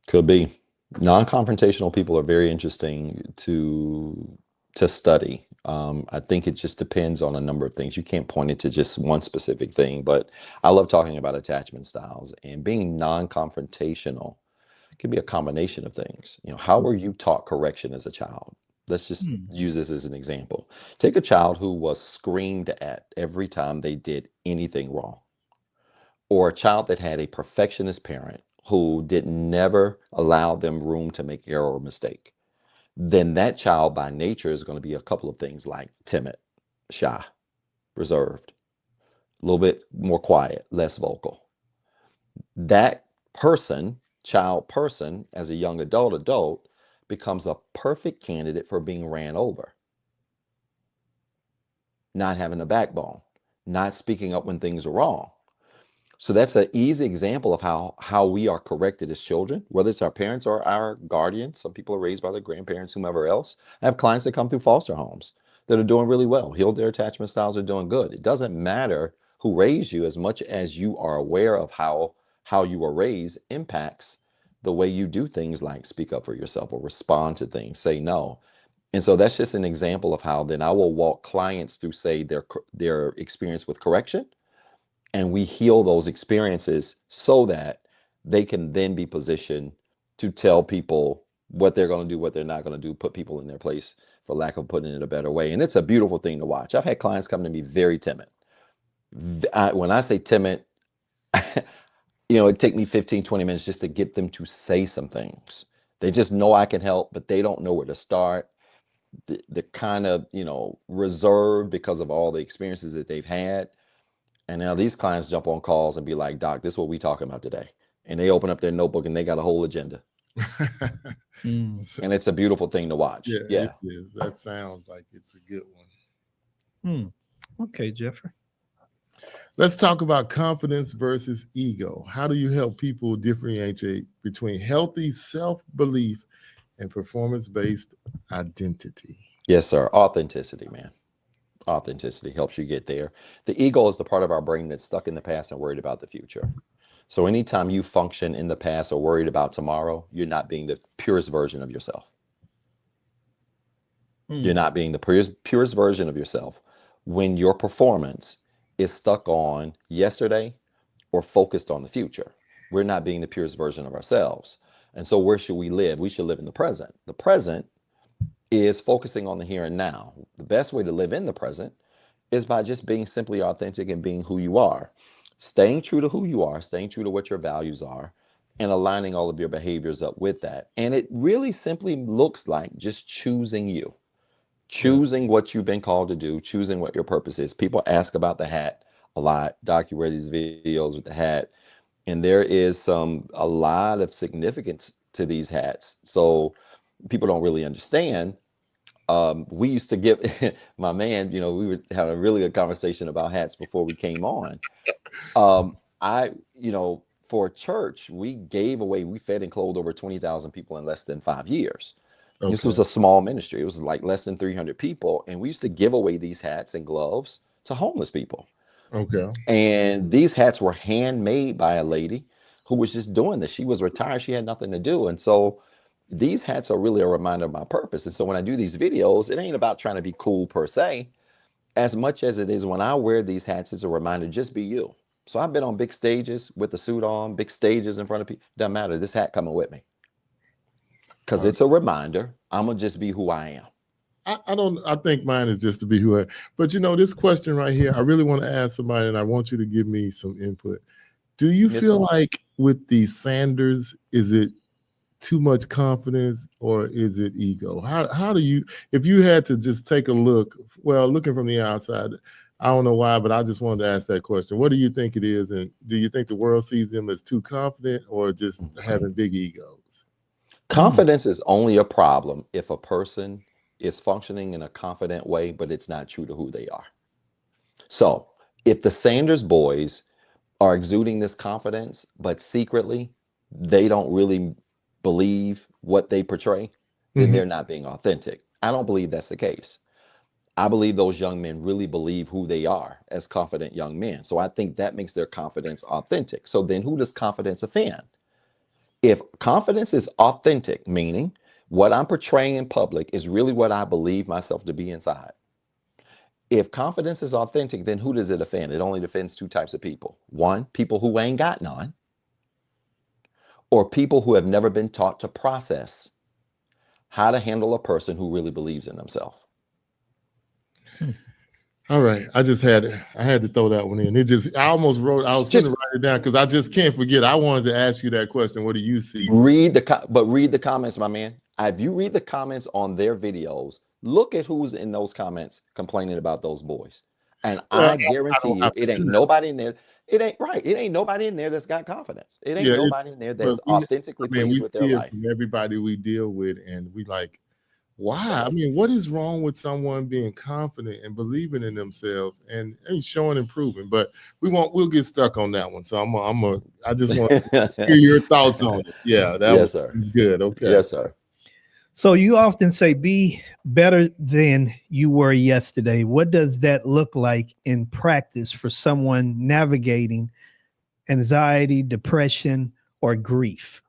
S9: Could be. Non-confrontational people are very interesting to study. I think it just depends on a number of things. You can't point it to just one specific thing, but I love talking about attachment styles, and being non-confrontational can be a combination of things. How were you taught correction as a child? Let's just use this as an example. Take a child who was screamed at every time they did anything wrong, or a child that had a perfectionist parent who never allow them room to make error or mistake. Then that child by nature is going to be a couple of things like timid, shy, reserved, a little bit more quiet, less vocal. That child person, as a young adult, becomes a perfect candidate for being ran over. Not having a backbone, not speaking up when things are wrong. So that's an easy example of how we are corrected as children, whether it's our parents or our guardians. Some people are raised by their grandparents, whomever else. I have clients that come through foster homes that are doing really well. Healed their attachment styles, are doing good. It doesn't matter who raised you as much as you are aware of how how you are raised impacts the way you do things like speak up for yourself or respond to things, say no. And so that's just an example of how then I will walk clients through, say, their experience with correction, and we heal those experiences so that they can then be positioned to tell people what they're going to do, what they're not going to do, put people in their place, for lack of putting it a better way. And it's a beautiful thing to watch. I've had clients come to me very timid. When I say timid, it take me 15, 20 minutes just to get them to say some things. They just know I can help, but they don't know where to start. The kind of, reserved because of all the experiences that they've had. And now these clients jump on calls and be like, Doc, this is what we talking about today. And they open up their notebook and they got a whole agenda. And it's a beautiful thing to watch. Yeah.
S8: It is. That sounds like it's a good one.
S7: Okay, Jeffrey.
S8: Let's talk about confidence versus ego. How do you help people differentiate between healthy self-belief and performance-based identity?
S9: Yes, sir. Authenticity, man. Authenticity helps you get there. The ego is the part of our brain that's stuck in the past and worried about the future. So anytime you function in the past or worried about tomorrow, you're not being the purest version of yourself. You're not being the purest version of yourself when your performance is stuck on yesterday or focused on the future. We're not being the purest version of ourselves. And so where should we live? We should live in the present. The present is focusing on the here and now. The best way to live in the present is by just being simply authentic and being who you are, staying true to who you are, staying true to what your values are, and aligning all of your behaviors up with that. And it really simply looks like just choosing you, choosing what you've been called to do, choosing what your purpose is. People ask about the hat a lot. Doc, you wear these videos with the hat, and there is a lot of significance to these hats. So people don't really understand. We used to give my man, we were having a really good conversation about hats before we came on. For a church, we fed and clothed over 20,000 people in less than 5 years. Okay. This was a small ministry. It was like less than 300 people. And we used to give away these hats and gloves to homeless people.
S8: Okay.
S9: And these hats were handmade by a lady who was just doing this. She was retired. She had nothing to do. And so these hats are really a reminder of my purpose. And so when I do these videos, it ain't about trying to be cool per se, as much as it is when I wear these hats, it's a reminder, just be you. So I've been on big stages with a suit on, big stages in front of people. Doesn't matter. This hat coming with me. Because it's a reminder, I'm going to just be who I am.
S8: I think mine is just to be who I am. But this question right here, I really want to ask somebody, and I want you to give me some input. Do you feel like with the Sanders, is it too much confidence or is it ego? How do you, if you had to just take a look, looking from the outside, I don't know why, but I just wanted to ask that question. What do you think it is? And do you think the world sees them as too confident or just having big egos?
S9: Confidence is only a problem if a person is functioning in a confident way, but it's not true to who they are. So if the Sanders boys are exuding this confidence, but secretly they don't really believe what they portray, then they're not being authentic. I don't believe that's the case. I believe those young men really believe who they are as confident young men. So I think that makes their confidence authentic. So then who does confidence offend? If confidence is authentic, meaning what I'm portraying in public is really what I believe myself to be inside. If confidence is authentic, then who does it offend? It only offends two types of people. One, people who ain't got none, or people who have never been taught to process how to handle a person who really believes in themselves.
S8: All right. I had to throw that one in. I almost wrote, I was going to write it down because I just can't forget. I wanted to ask you that question. What do you see?
S9: Read the comments, my man. If you read the comments on their videos, look at who's in those comments complaining about those boys. And I guarantee you, it ain't nobody in there. It ain't right. It ain't nobody in there that's got confidence. It ain't nobody in there that's authentically pleased with their life.
S8: From everybody we deal with, and we like, why? I mean, what is wrong with someone being confident and believing in themselves and showing improvement? But we'll get stuck on that one. So I just want to hear your thoughts on it. Yeah, that was good. Okay.
S9: Yes, sir.
S7: So you often say be better than you were yesterday. What does that look like in practice for someone navigating anxiety, depression, or grief?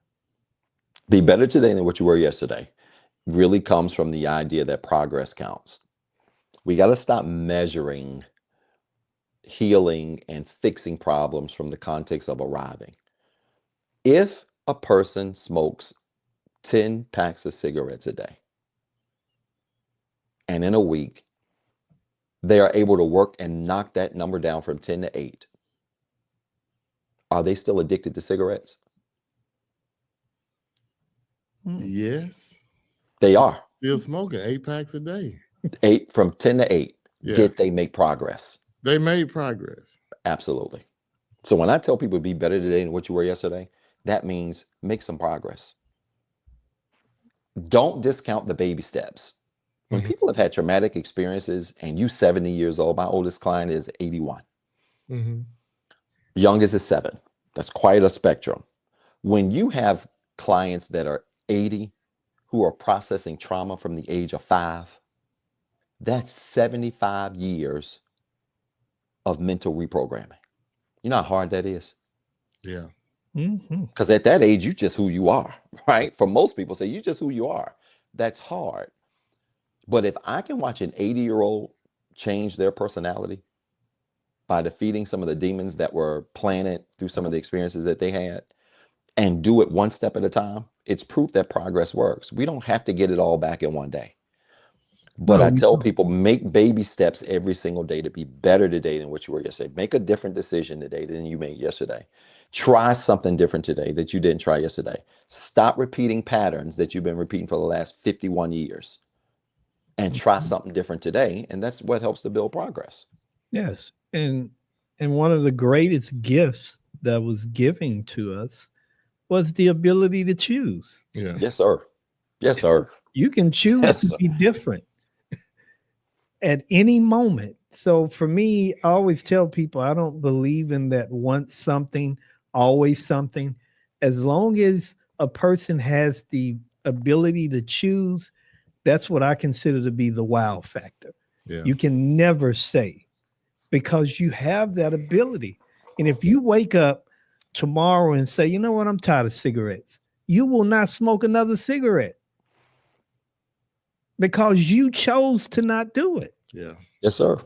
S9: Be better today than what you were yesterday really comes from the idea that progress counts. We got to stop measuring healing and fixing problems from the context of arriving. If a person smokes 10 packs of cigarettes a day, and in a week, they are able to work and knock that number down from 10 to 8, are they still addicted to cigarettes?
S8: Yes.
S9: They are.
S8: Still smoking 8 packs a day.
S9: 8 from 10 to 8.
S8: Yeah.
S9: Did they make progress?
S8: They made progress.
S9: Absolutely. So when I tell people be better today than what you were yesterday, that means make some progress. Don't discount the baby steps. When people have had traumatic experiences and you 70 years old, my oldest client is 81. Youngest is 7. That's quite a spectrum. When you have clients that are 80 who are processing trauma from the age of 5, that's 75 years of mental reprogramming. You know how hard that is?
S8: Yeah.
S9: Because at that age, you just who you are, right? For most people say, you just who you are. That's hard. But if I can watch an 80-year-old change their personality by defeating some of the demons that were planted through some of the experiences that they had, and do it one step at a time, it's proof that progress works. We don't have to get it all back in one day. But I tell people, make baby steps every single day to be better today than what you were yesterday. Make a different decision today than you made yesterday. Try something different today that you didn't try yesterday. Stop repeating patterns that you've been repeating for the last 51 years and try something different today. And that's what helps to build progress.
S7: Yes. And one of the greatest gifts that was given to us was the ability to choose.
S8: Yeah.
S9: Yes, sir. Yes, sir.
S7: You can choose to be different at any moment. So for me, I always tell people I don't believe in that once something, always something. As long as a person has the ability to choose, that's what I consider to be the wow factor.
S8: Yeah.
S7: You can never say, because you have that ability. And if you wake up tomorrow and say, you know what, I'm tired of cigarettes, you will not smoke another cigarette because you chose to not do it.
S8: Yeah.
S9: Yes, sir.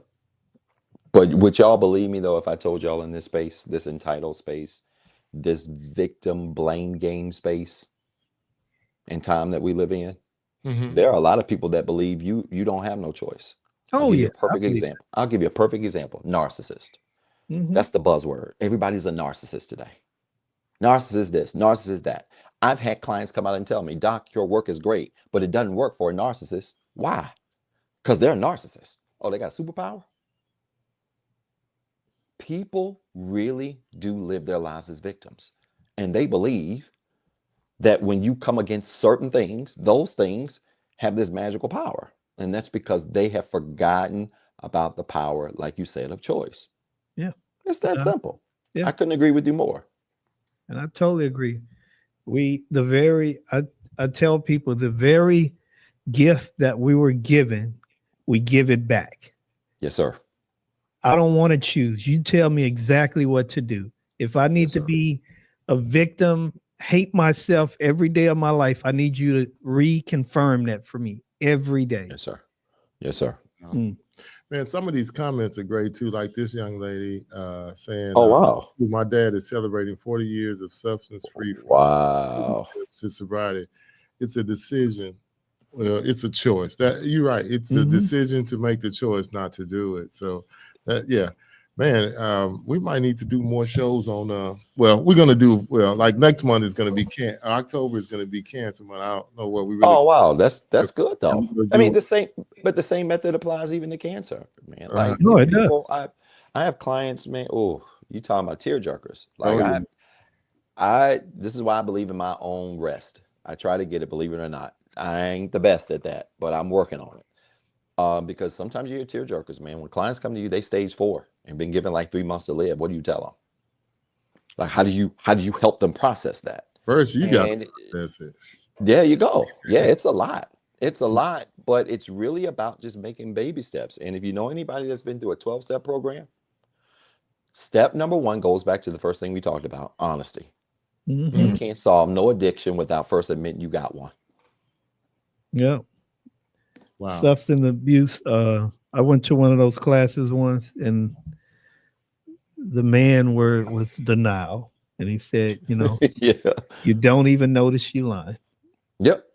S9: But would y'all believe me, though, if I told y'all in this space, this entitled space, this victim blame game space and time that we live in, there are a lot of people that believe you don't have no choice.
S7: Oh, yeah.
S9: Perfect example. I'll give you a perfect example. Narcissist. That's the buzzword. Everybody's a narcissist today. Narcissist this, narcissist that. I've had clients come out and tell me, Doc, your work is great, but it doesn't work for a narcissist. Why? Because they're a narcissist. Oh, they got superpower? People really do live their lives as victims. And they believe that when you come against certain things, those things have this magical power. And that's because they have forgotten about the power, like you said, of choice.
S7: Yeah.
S9: It's that simple.
S7: Yeah.
S9: I couldn't agree with you more.
S7: And I totally agree. I tell people the very gift that we were given, we give it back.
S9: Yes, sir.
S7: I don't want to choose. You tell me exactly what to do. If I need to be a victim, hate myself every day of my life, I need you to reconfirm that for me every day.
S9: Yes, sir. Yes, sir.
S8: Man, some of these comments are great too. Like this young lady saying,
S9: "Oh wow,
S8: my dad is celebrating 40 years of substance-free to sobriety. It's a decision. Well, it's a choice. That you're right. It's a decision to make the choice not to do it. So, man, we might need to do more shows on. Well, we're gonna do like next month is gonna be October is gonna be cancer month. I don't know what we. Really
S9: oh wow, that's good though. I mean, the same method applies even to cancer, man. Like
S7: no, it
S9: people,
S7: does.
S9: I have clients, man. Oh, you talking about tear jerkers? Like I this is why I believe in my own rest. I try to get it, believe it or not. I ain't the best at that, but I'm working on it. Because sometimes you get tear jerkers, man. When clients come to you, they stage 4 and been given like 3 months to live. What do you tell them? Like, how do you help them process that?
S8: First, you got to process it.
S9: There you go. Yeah, it's a lot. It's a lot, but it's really about just making baby steps. And if you know anybody that's been through a 12-step program, Step number one goes back to the first thing we talked about, honesty.
S7: Mm-hmm.
S9: You can't solve no addiction without first admitting you got one.
S7: Yeah.
S8: Wow.
S7: Substance abuse. I went to one of those classes once, and the man word was denial. And he said,
S9: Yeah.
S7: you don't even notice you lying.
S9: Yep.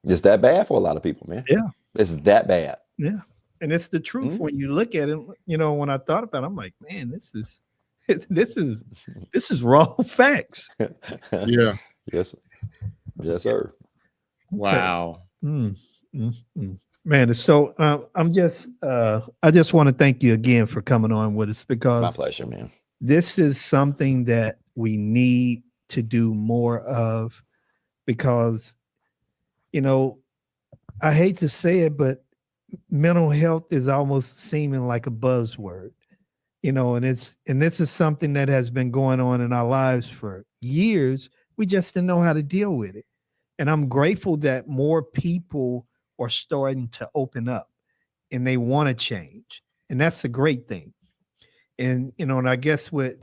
S9: It's that bad for a lot of people, man.
S7: Yeah.
S9: It's that bad.
S7: Yeah. And it's the truth.
S9: Mhm.
S7: When you look at it, when I thought about it, I'm like, man, this is raw facts.
S8: Yeah.
S9: Yes. Yes, sir.
S8: Wow.
S7: Mm, mm, mm. Man, so I just want to thank you again for coming on with us,
S9: My
S7: because
S9: pleasure, man.
S7: this is something that we need to do more of, because, I hate to say it, but mental health is almost seeming like a buzzword, and this is something that has been going on in our lives for years. We just didn't know how to deal with it. And I'm grateful that more people are starting to open up and they want to change. And that's a great thing. And, and I guess with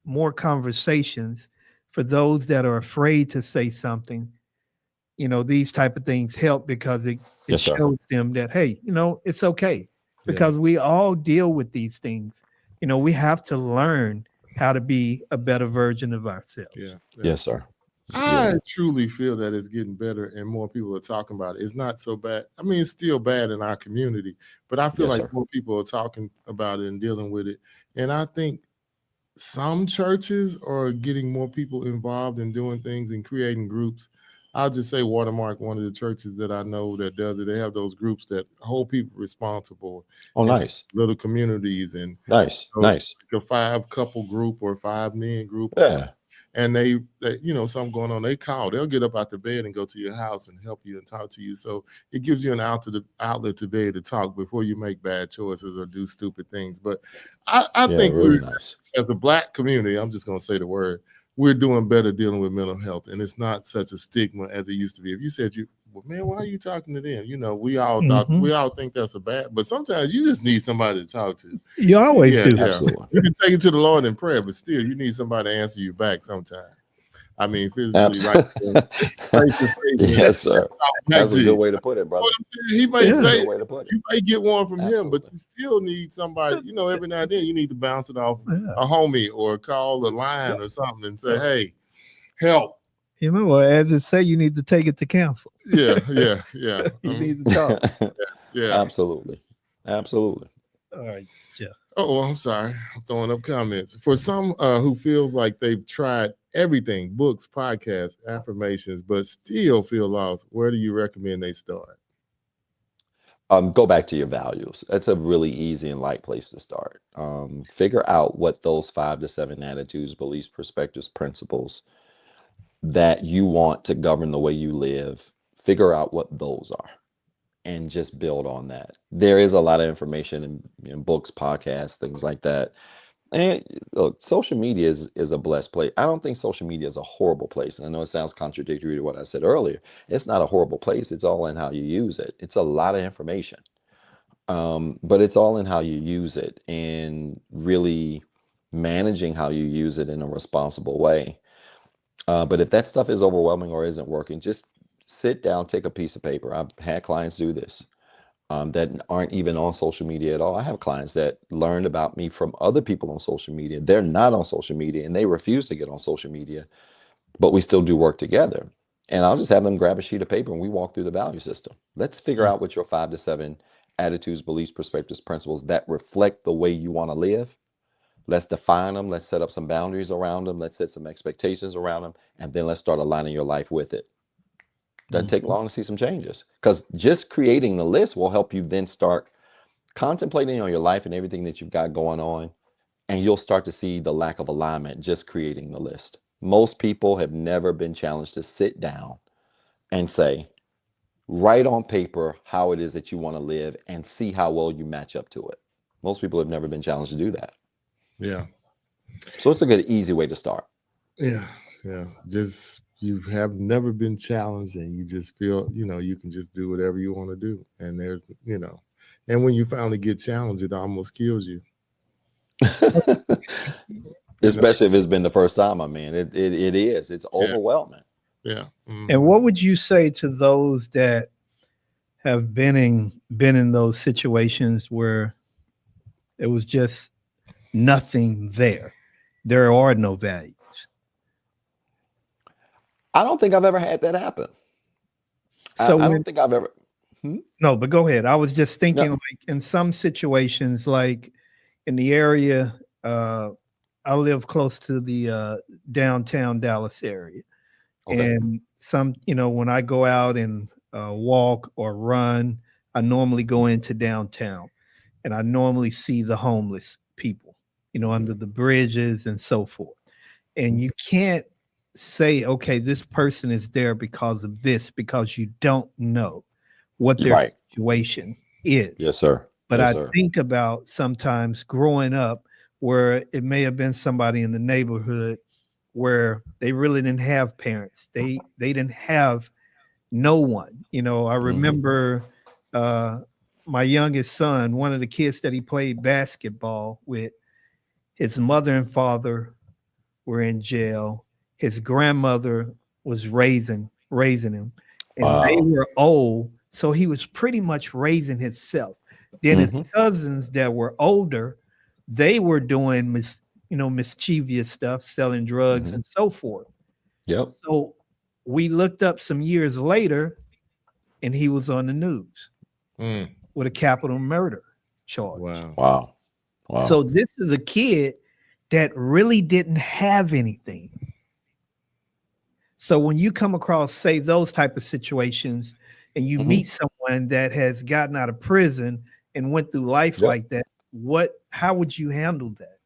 S7: more conversations, for those that are afraid to say something, these type of things help, because it
S9: Yes, sir.
S7: shows them that, hey, it's okay, because we all deal with these things. We have to learn how to be a better version of ourselves.
S8: Yeah.
S9: Yes, sir.
S8: I truly feel that it's getting better and more people are talking about it. It's not so bad. I mean, it's still bad in our community, but I feel
S9: Yes,
S8: like
S9: sir.
S8: more people are talking about it and dealing with it. And I think some churches are getting more people involved in doing things and creating groups. I'll just say Watermark, one of the churches that I know that does it, they have those groups that hold people responsible.
S9: Oh,
S8: in
S9: nice.
S8: Little communities, and
S9: Nice. Nice.
S8: like a 5-couple group or 5-men group.
S9: Yeah.
S8: And they something going on, they'll get up out the bed and go to your house and help you and talk to you. So it gives you an outlet to be able to talk before you make bad choices or do stupid things. But I think
S9: really nice.
S8: as a Black community, I'm just going to say the word, we're doing better dealing with mental health. And it's not such a stigma as it used to be. If you said, well, man, why are you talking to them? We all think that's a bad, but sometimes you just need somebody to talk to.
S7: You always do.
S9: Absolutely.
S8: You can take it to the Lord in prayer, but still you need somebody to answer you back sometime. I mean, physically,
S9: Absolutely. Yes, sir. That's a good way to put it, brother.
S8: He may say,
S9: Good way to put it.
S8: you may get one from him, but
S9: Absolutely.
S8: you still need somebody, every now and then you need to bounce it off a homie or call a line or something and say, hey, help.
S7: As it say, you need to take it to counsel.
S8: Yeah.
S7: You need to talk.
S8: Yeah.
S9: Absolutely. Absolutely.
S7: All right, Jeff.
S8: Oh, I'm sorry. I'm throwing up comments. For some who feels like they've tried everything, books, podcasts, affirmations, but still feel lost, where do you recommend they start?
S9: Go back to your values. That's a really easy and light place to start. Figure out what those 5 to 7 attitudes, beliefs, perspectives, principles that you want to govern the way you live. Figure out what those are and just build on that. There is a lot of information in books, podcasts, things like that. And look, social media is a blessed place. I don't think social media is a horrible place. And I know it sounds contradictory to what I said earlier. It's not a horrible place. It's all in how you use it. It's a lot of information. But it's all in how you use it and really managing how you use it in a responsible way. But if that stuff is overwhelming or isn't working, just sit down, take a piece of paper. I've had clients do this that aren't even on social media at all. I have clients that learned about me from other people on social media. They're not on social media and they refuse to get on social media, but we still do work together. And I'll just have them grab a sheet of paper and we walk through the value system. Let's figure out what your 5 to 7 attitudes, beliefs, perspectives, principles that reflect the way you want to live. Let's define them. Let's set up some boundaries around them. Let's set some expectations around them. And then let's start aligning your life with it. Doesn't take long to see some changes, because just creating the list will help you then start contemplating on your life and everything that you've got going on. And you'll start to see the lack of alignment just creating the list. Most people have never been challenged to sit down and say, write on paper how it is that you want to live and see how well you match up to it. Most people have never been challenged to do that.
S8: Yeah.
S9: So it's a good, easy way to start.
S8: Yeah. Just you have never been challenged and you just feel, you can just do whatever you want to do. And there's, and when you finally get challenged, it almost kills you.
S9: Especially if it's been the first time. I mean, it is. It's overwhelming.
S8: Yeah. Mhm.
S7: And what would you say to those that have been in those situations where it was just nothing there? There are no values.
S9: I don't think I've ever had that happen.
S7: So
S9: I don't think I've ever.
S7: no, but go ahead. I was just thinking,
S9: No.
S7: like in some situations, like in the area, I live close to the downtown Dallas area.
S9: Okay.
S7: And some, when I go out and walk or run, I normally go into downtown and I normally see the homeless people, under the bridges and so forth. And you can't say, okay, this person is there because of this, because you don't know what their
S9: Right.
S7: situation is.
S9: Yes, sir.
S7: But
S9: Yes,
S7: I
S9: sir.
S7: think about sometimes growing up where it may have been somebody in the neighborhood where they really didn't have parents. They didn't have no one. I remember my youngest son, one of the kids that he played basketball with, his mother and father were in jail. His grandmother was raising him, and they
S9: Wow.
S7: were old, so he was pretty much raising himself. Then his cousins that were older, they were doing mischievous stuff, selling drugs and so forth.
S9: Yep.
S7: So we looked up some years later, and he was on the news with a capital murder charge.
S8: Wow.
S9: Wow. Wow.
S7: So this is a kid that really didn't have anything. So when you come across, say, those type of situations, and you meet someone that has gotten out of prison and went through life like that, how would you handle that?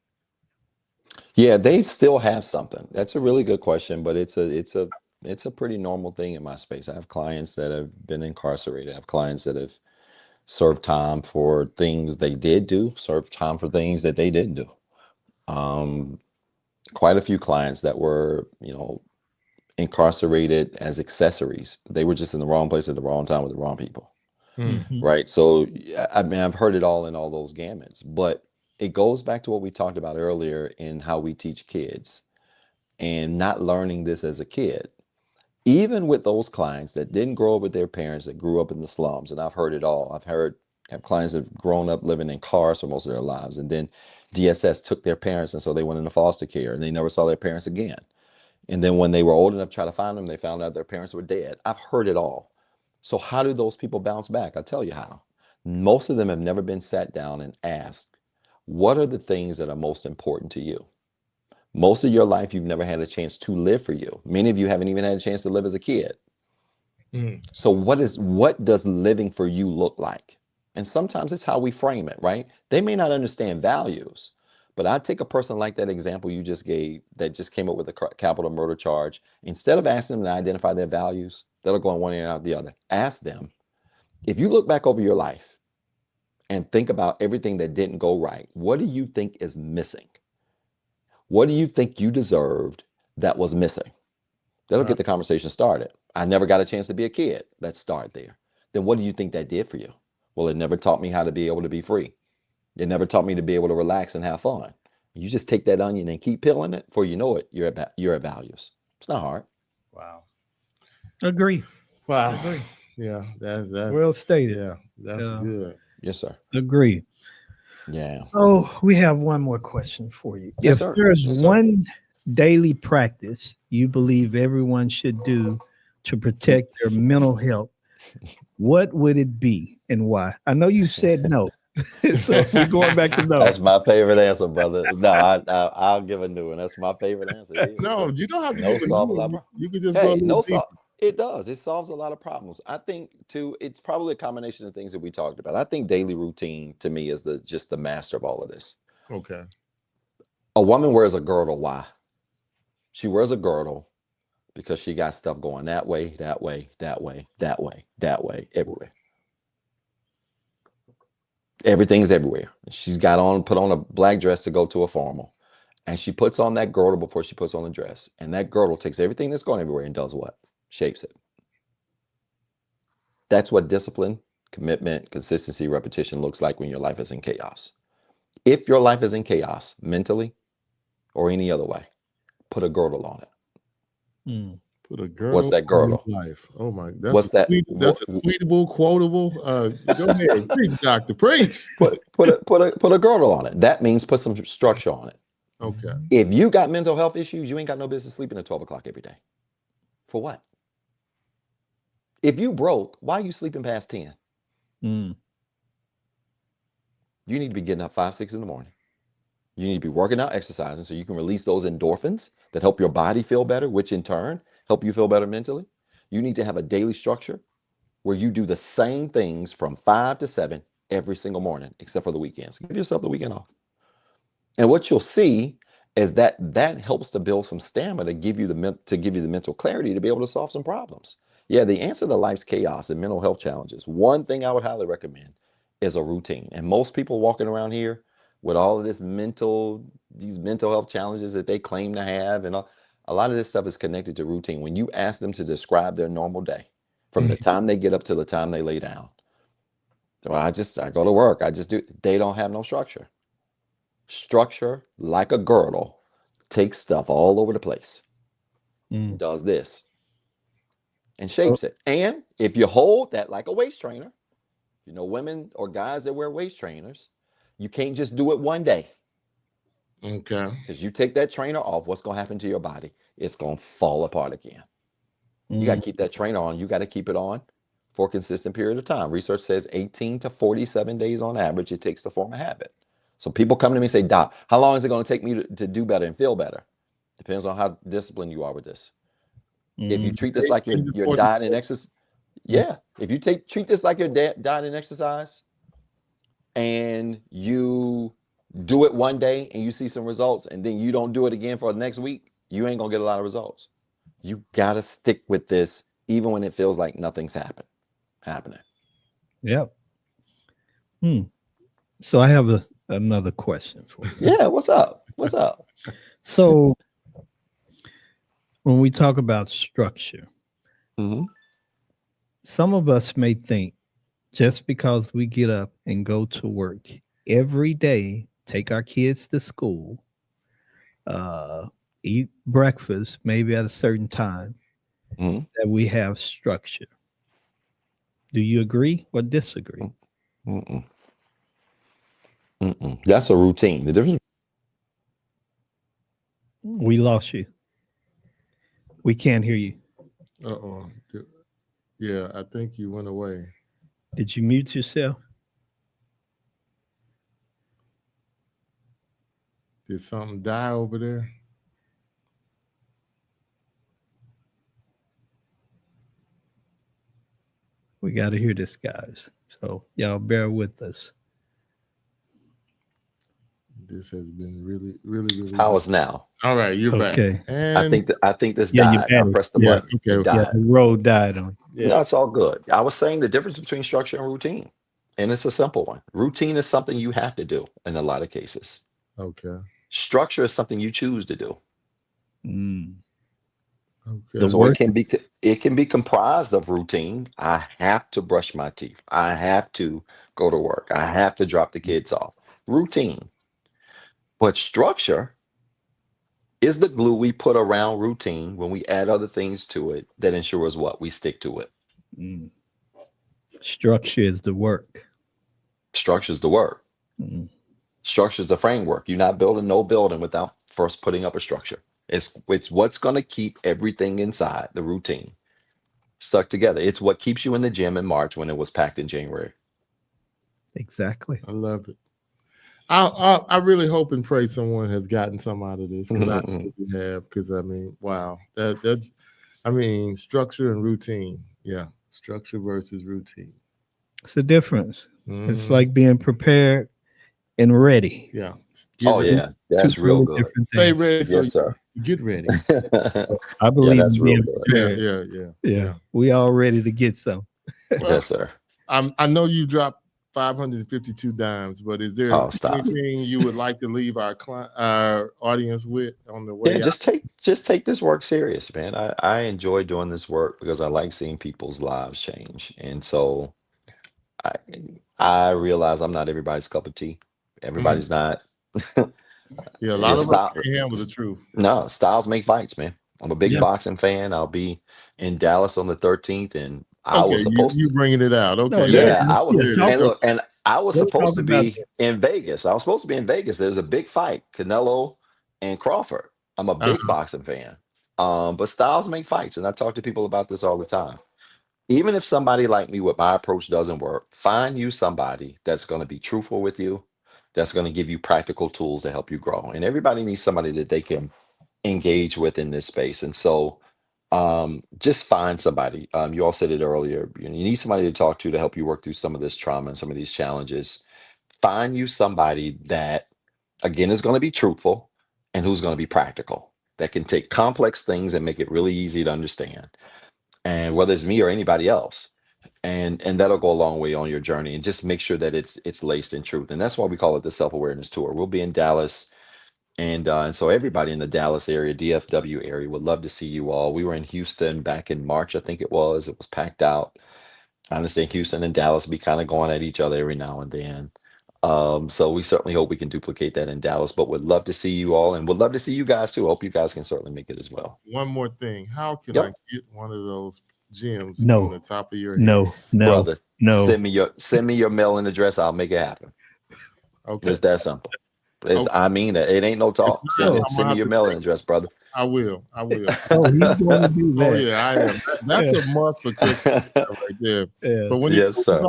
S9: Yeah, they still have something. That's a really good question, but it's a pretty normal thing in my space. I have clients that have been incarcerated. I have clients that have served time for things they did do, served time for things that they didn't do. Quite a few clients that were, incarcerated as accessories. They were just in the wrong place at the wrong time with the wrong people. Right. So, I mean, I've heard it all in all those gamuts, but it goes back to what we talked about earlier in how we teach kids and not learning this as a kid. Even with those clients that didn't grow up with their parents, that grew up in the slums, and I've heard it all. Have clients that have grown up living in cars for most of their lives, and then DSS took their parents, and so they went into foster care, and they never saw their parents again. And then when they were old enough to try to find them, they found out their parents were dead. I've heard it all. So how do those people bounce back? I'll tell you how. Most of them have never been sat down and asked, what are the things that are most important to you? Most of your life, you've never had a chance to live for you. Many of you haven't even had a chance to live as a kid. So what does living for you look like? And sometimes it's how we frame it, right? They may not understand values, but I take a person like that example you just gave that just came up with a capital murder charge. Instead of asking them to identify their values, that'll go in one ear and out the other. Ask them, if you look back over your life and think about everything that didn't go right, what do you think is missing? What do you think you deserved that was missing? That'll get the conversation started. I never got a chance to be a kid. Let's start there. Then what do you think that did for you? Well, it never taught me how to be able to be free. It never taught me to be able to relax and have fun. You just take that onion and keep peeling it. Before you know it, you're at values. It's not hard.
S8: Wow.
S7: Agree.
S8: Wow.
S7: Agree.
S8: Yeah, that's
S7: Well stated.
S8: Yeah, that's good.
S9: Yes, sir.
S7: Agree.
S9: Yeah.
S7: So we have one more question for you.
S9: Yes,
S7: If
S9: sir.
S7: there's
S9: Yes, sir.
S7: one daily practice you believe everyone should do to protect their mental health, what would it be and why? I know you said no. So we're going back to no.
S9: That's my favorite answer, brother. No, I'll give a new one. That's my favorite answer.
S8: No, you don't have to
S9: No
S8: give a
S9: solve a
S8: new
S9: lot
S8: one.
S9: of
S8: You could just go a
S9: Hey,
S8: little
S9: no
S8: deeper.
S9: solve. It does. It solves a lot of problems. I think too. It's probably a combination of things that we talked about. I think daily routine to me is just the master of all of this.
S8: Okay.
S9: A woman wears a girdle. Why? She wears a girdle because she got stuff going that way, that way, that way, that way, that way, everywhere. Everything's everywhere. She's put on a black dress to go to a formal. And she puts on that girdle before she puts on the dress. And that girdle takes everything that's going everywhere and does what? Shapes it. That's what discipline, commitment, consistency, repetition looks like when your life is in chaos. If your life is in chaos mentally, or any other way. Put a girdle on it.
S8: Put a girdle
S9: What's that girdle?
S8: on your life. Oh my,
S9: What's that?
S8: That's a tweetable, quotable. Go ahead, preach, doctor, preach.
S9: Put a girdle on it. That means put some structure on it.
S8: Okay.
S9: If you got mental health issues, you ain't got no business sleeping at 12 o'clock every day. For what? If you broke, why are you sleeping past 10? You need to be getting up 5, 6 in the morning. You need to be working out, exercising, so you can release those endorphins that help your body feel better, which in turn help you feel better mentally. You need to have a daily structure where you do the same things from 5 to 7 every single morning, except for the weekends. Give yourself the weekend off. And what you'll see is that helps to build some stamina to give you the mental clarity to be able to solve some problems. Yeah, the answer to life's chaos and mental health challenges, one thing I would highly recommend is a routine. And most people walking around here with all of these mental health challenges that they claim to have, and a lot of this stuff is connected to routine. When you ask them to describe their normal day, from the time they get up to the time they lay down, well, I go to work, they don't have no structure. Structure, like a girdle, takes stuff all over the place. Does this and shapes it. And if you hold that like a waist trainer, women or guys that wear waist trainers, you can't just do it one day.
S8: Okay.
S9: Because you take that trainer off, what's going to happen to your body? It's going to fall apart again. You got to keep that trainer on. You got to keep it on for a consistent period of time. Research says 18 to 47 days on average it takes to form a habit. So people come to me and say, Doc, how long is it going to take me to do better and feel better? Depends on how disciplined you are with this. If you treat this like your diet and exercise, if you treat this like your diet and exercise, and you do it one day and you see some results, and then you don't do it again for the next week, you ain't gonna get a lot of results. You gotta stick with this even when it feels like nothing's happening.
S7: Yep. So I have another question for you.
S9: Yeah, what's up?
S7: So when we talk about structure, some of us may think just because we get up and go to work every day, take our kids to school, eat breakfast maybe at a certain time, that we have structure. Do you agree or disagree?
S9: That's a routine. The difference.
S7: We lost you. We can't hear you.
S8: Uh-oh. Yeah, I think you went away.
S7: Did you mute yourself?
S8: Did something die over there?
S7: We got to hear this, guys. So y'all bear with us.
S8: This has been really, really, really.
S9: How is now?
S8: All right, you're back.
S7: Okay.
S8: And
S9: I think this died. I pressed the button.
S8: Okay.
S9: It died.
S7: The road died on.
S9: No, it's all good. I was saying the difference between structure and routine, and it's a simple one. Routine is something you have to do in a lot of cases.
S8: Okay.
S9: Structure is something you choose to do.
S8: Okay.
S9: So it can be comprised of routine. I have to brush my teeth. I have to go to work. I have to drop the kids off. Routine. But structure is the glue we put around routine when we add other things to it that ensures what? We stick to it.
S7: Structure is the work.
S9: Structure is the work. Structure is the framework. You're not building no building without first putting up a structure. It's what's going to keep everything inside the routine stuck together. It's what keeps you in the gym in March when it was packed in January.
S7: Exactly.
S8: I love it. I really hope and pray someone has gotten some out of this, because I think we have. Because I mean, wow, that's structure and routine. Yeah, structure versus routine.
S7: It's a difference. It's like being prepared and ready.
S8: Yeah.
S9: Yeah, that's real good.
S8: Stay ready.
S9: Yes, sir.
S8: Get ready.
S7: I believe
S9: that's real
S7: good.
S8: Yeah.
S7: Yeah. We all ready to get some.
S8: Well,
S9: yes, sir.
S8: I know you dropped 552 dimes, but is there anything you would like to leave our audience with on the way?
S9: Yeah, just take this work serious, man. I enjoy doing this work because I like seeing people's lives change, and so I realize I'm not everybody's cup of tea. Everybody's not
S8: Yeah, a
S9: Yeah,
S8: lot of us
S9: style.
S8: can't handle the truth.
S9: No, styles make fights, man. I'm a big
S7: Yeah.
S9: boxing fan. I'll be in Dallas on the 13th, and I
S8: Okay,
S9: was supposed
S8: you bringing it out. Okay,
S7: No,
S9: yeah, I was,
S8: there it
S7: talk-
S8: is.
S9: and look, and I was
S7: Let's
S9: supposed
S7: talk
S9: to
S7: about
S9: be in Vegas. I was supposed to be in Vegas. There's a big fight, Canelo and Crawford. I'm a big boxing fan. But styles make fights, and I talk to people about this all the time. Even if somebody like me with my approach doesn't work, find you somebody that's going to be truthful with you, that's going to give you practical tools to help you grow. And everybody needs somebody that they can engage with in this space. And so just find somebody. You all said it earlier. You need somebody to talk to help you work through some of this trauma and some of these challenges. Find you somebody that, again, is going to be truthful and who's going to be practical, that can take complex things and make it really easy to understand. And whether it's me or anybody else, and that'll go a long way on your journey. And just make sure that it's laced in truth. And that's why we call it the self-awareness tour. We'll be in Dallas. And so everybody in the Dallas area, DFW area, would love to see you all. We were in Houston back in March, I think it was. It was packed out. I understand Houston and Dallas be kind of going at each other every now and then. So we certainly hope we can duplicate that in Dallas, but would love to see you all and would love to see you guys too. Hope you guys can certainly make it as well.
S8: One more thing. How can
S9: Yep.
S8: I get one of those gems
S7: No.
S8: on the top of your head?
S7: No,
S9: Brother,
S7: no.
S9: send me your mailing address. I'll make it happen.
S8: Okay.
S9: It's that simple.
S8: Okay.
S9: I mean that. It ain't no talk.
S8: I'm
S9: Send
S8: gonna
S9: me your
S8: have to
S9: mailing
S8: take-
S9: address, brother.
S8: I will.
S7: Oh, he's going to do that.
S8: Oh yeah, I am. That's a must for Christmas right there.
S7: Yeah.
S8: But when
S9: Yes,
S8: you
S9: sir.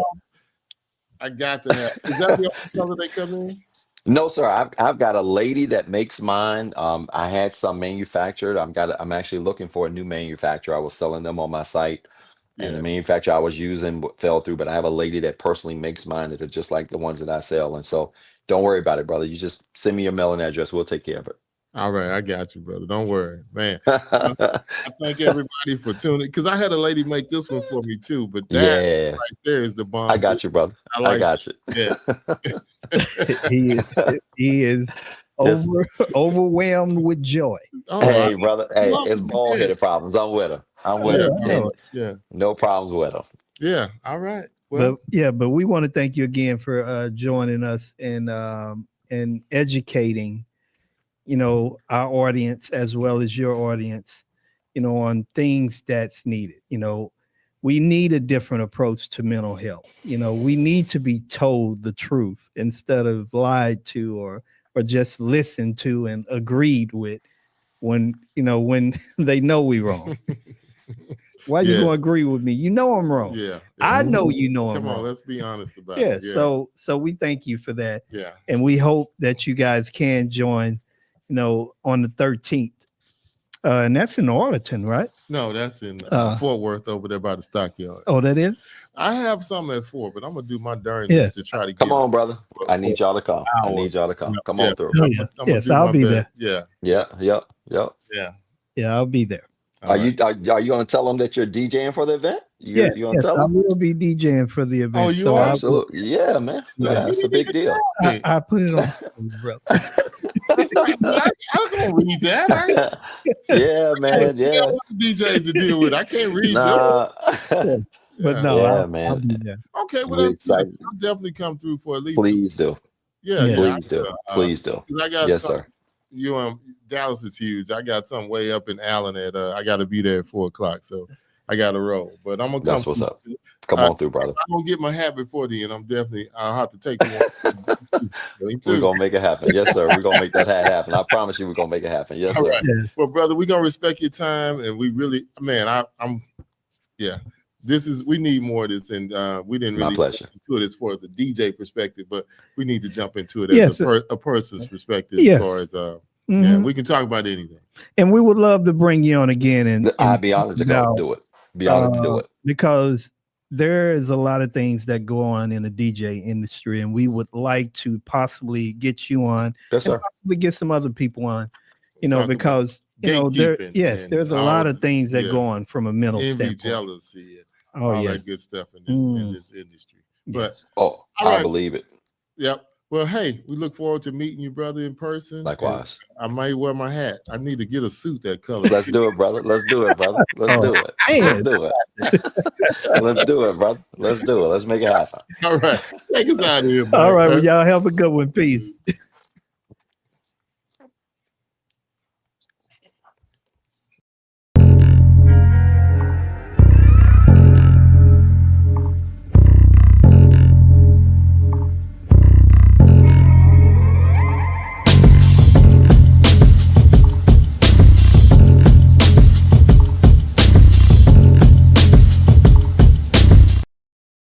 S8: I got to have. Is that the only color they come in?
S9: No, sir. I've got a lady that makes mine. I had some manufactured. I'm actually looking for a new manufacturer. I was selling them on my site, and the
S8: Yeah.
S9: manufacturer I was using fell through. But I have a lady that personally makes mine that are just like the ones that I sell. And so don't worry about it, brother. You just send me your mailing address. We'll take care of it.
S8: All right, I got you, brother. Don't worry, man. I thank everybody for tuning because I had a lady make this one for me too. But that
S9: Yeah,
S8: right there is the bomb.
S9: I got you, brother.
S8: I
S9: I
S8: like
S9: got you.
S8: Yeah.
S7: he is
S9: Yes.
S7: overwhelmed with joy.
S8: Oh,
S9: Hey, brother. Hey,
S8: love
S9: it's
S8: it.
S9: ball headed problems. I'm with her. I'm with
S8: yeah,
S9: her.
S7: I know
S9: And
S8: yeah,
S9: no problems with her.
S8: yeah. All right. Well,
S7: But we want to thank you again for joining us and educating, our audience as well as your audience, on things that's needed. We need a different approach to mental health. We need to be told the truth instead of lied to or just listened to and agreed with when they know we wrong. Why you
S8: Yeah.
S7: gonna agree with me? I'm wrong.
S8: yeah.
S7: I
S8: yeah.
S7: know I'm
S8: Come on,
S7: wrong.
S8: let's be honest about
S7: Yeah,
S8: it. Yeah.
S7: so we thank you for that.
S8: Yeah.
S7: And we hope that you guys can join, on the 13th. And that's in Arlington, right?
S8: No, that's in Fort Worth over there by the stockyard.
S7: Oh, that is?
S8: I have some at 4, but I'm gonna do my darndest
S7: Yes.
S8: to try to get.
S9: Come on, brother. I need y'all to come. I
S8: Hour.
S9: need y'all to come. Come
S8: Yeah.
S9: on through.
S7: Oh,
S8: I'm
S7: yeah.
S8: gonna
S7: Yes,
S8: do
S7: I'll
S8: my
S7: be
S8: best.
S7: there.
S8: Yeah.
S9: Yeah.
S8: Yeah.
S7: Yeah, I'll be there.
S8: All
S9: Are
S8: right.
S9: you going to tell them that you're DJing for the event? You
S7: Yeah,
S9: going to
S7: yes,
S9: tell
S7: I
S9: them?
S7: will be DJing for the event.
S8: Oh, you
S7: so
S8: are?
S9: Absolutely. Yeah, man.
S8: No,
S9: Yeah,
S8: you
S9: it's a
S8: need
S9: big
S8: to
S9: deal.
S7: I put it on, brother.
S8: I'm gonna read that.
S9: Yeah, man.
S8: You
S9: Yeah.
S8: got other DJs to deal with. I can't read
S9: Nah.
S8: you.
S7: But no,
S9: Yeah,
S7: I'll
S9: man.
S7: be there.
S8: Okay, well,
S9: We're
S8: that's good.
S9: excited.
S8: I'll definitely come through for at least.
S9: Please do.
S8: Yeah,
S7: Yeah.
S8: yeah.
S9: Please do. Please do.
S8: 'Cause I got
S9: Yes,
S8: some,
S9: sir.
S8: Dallas is huge. I got something way up in Allen at I got to be there at 4:00, so I got to roll. But I'm gonna come.
S9: That's what's
S8: through.
S9: up. Come on through, brother.
S8: I'm gonna get my hat before then. I'll have to take one. Me too.
S9: We're going to make it happen. Yes, sir. We're going to make that hat happen. I promise you we're going to make it happen. Yes,
S8: All
S9: sir.
S8: right.
S7: Yes.
S8: Well, brother, we're gonna respect your time, and we really, man, I'm, yeah. We need more of this, and we didn't
S9: My
S8: really
S9: pleasure.
S8: get into it as far as a DJ perspective, but we need to jump into it
S7: Yes.
S8: as a person's perspective.
S7: Yes.
S8: As far as
S7: Mhm.
S8: yeah, we can talk about anything.
S7: And we would love to bring you on again and
S9: I'd be honored to go
S7: about,
S9: do it. Be honored to do it.
S7: because there is a lot of things that go on in the DJ industry, and we would like to possibly get you on,
S9: Yes,
S7: and
S9: sir.
S7: possibly get some other people on,
S8: Talk about
S7: because
S8: gatekeeping
S7: there's a
S8: and
S7: lot
S8: all
S7: of things that
S8: yeah.
S7: go on from a mental
S8: Envy,
S7: standpoint.
S8: jealousy, and
S7: Oh
S8: all
S7: yeah,
S8: that good stuff in this industry. But
S9: Oh,
S8: All
S9: I
S8: right.
S9: believe it.
S8: yep. Well, hey, we look forward to meeting you, brother, in person.
S9: Likewise.
S8: And I might wear my hat. I need to get a suit that color.
S9: Let's do it, brother. Let's do it, brother. Let's do it. Let's do it. Let's do it, brother. Let's do it. Let's make it happen.
S8: All right. Take us out of here, Mike.
S7: all right. Well, y'all have a good one. Peace.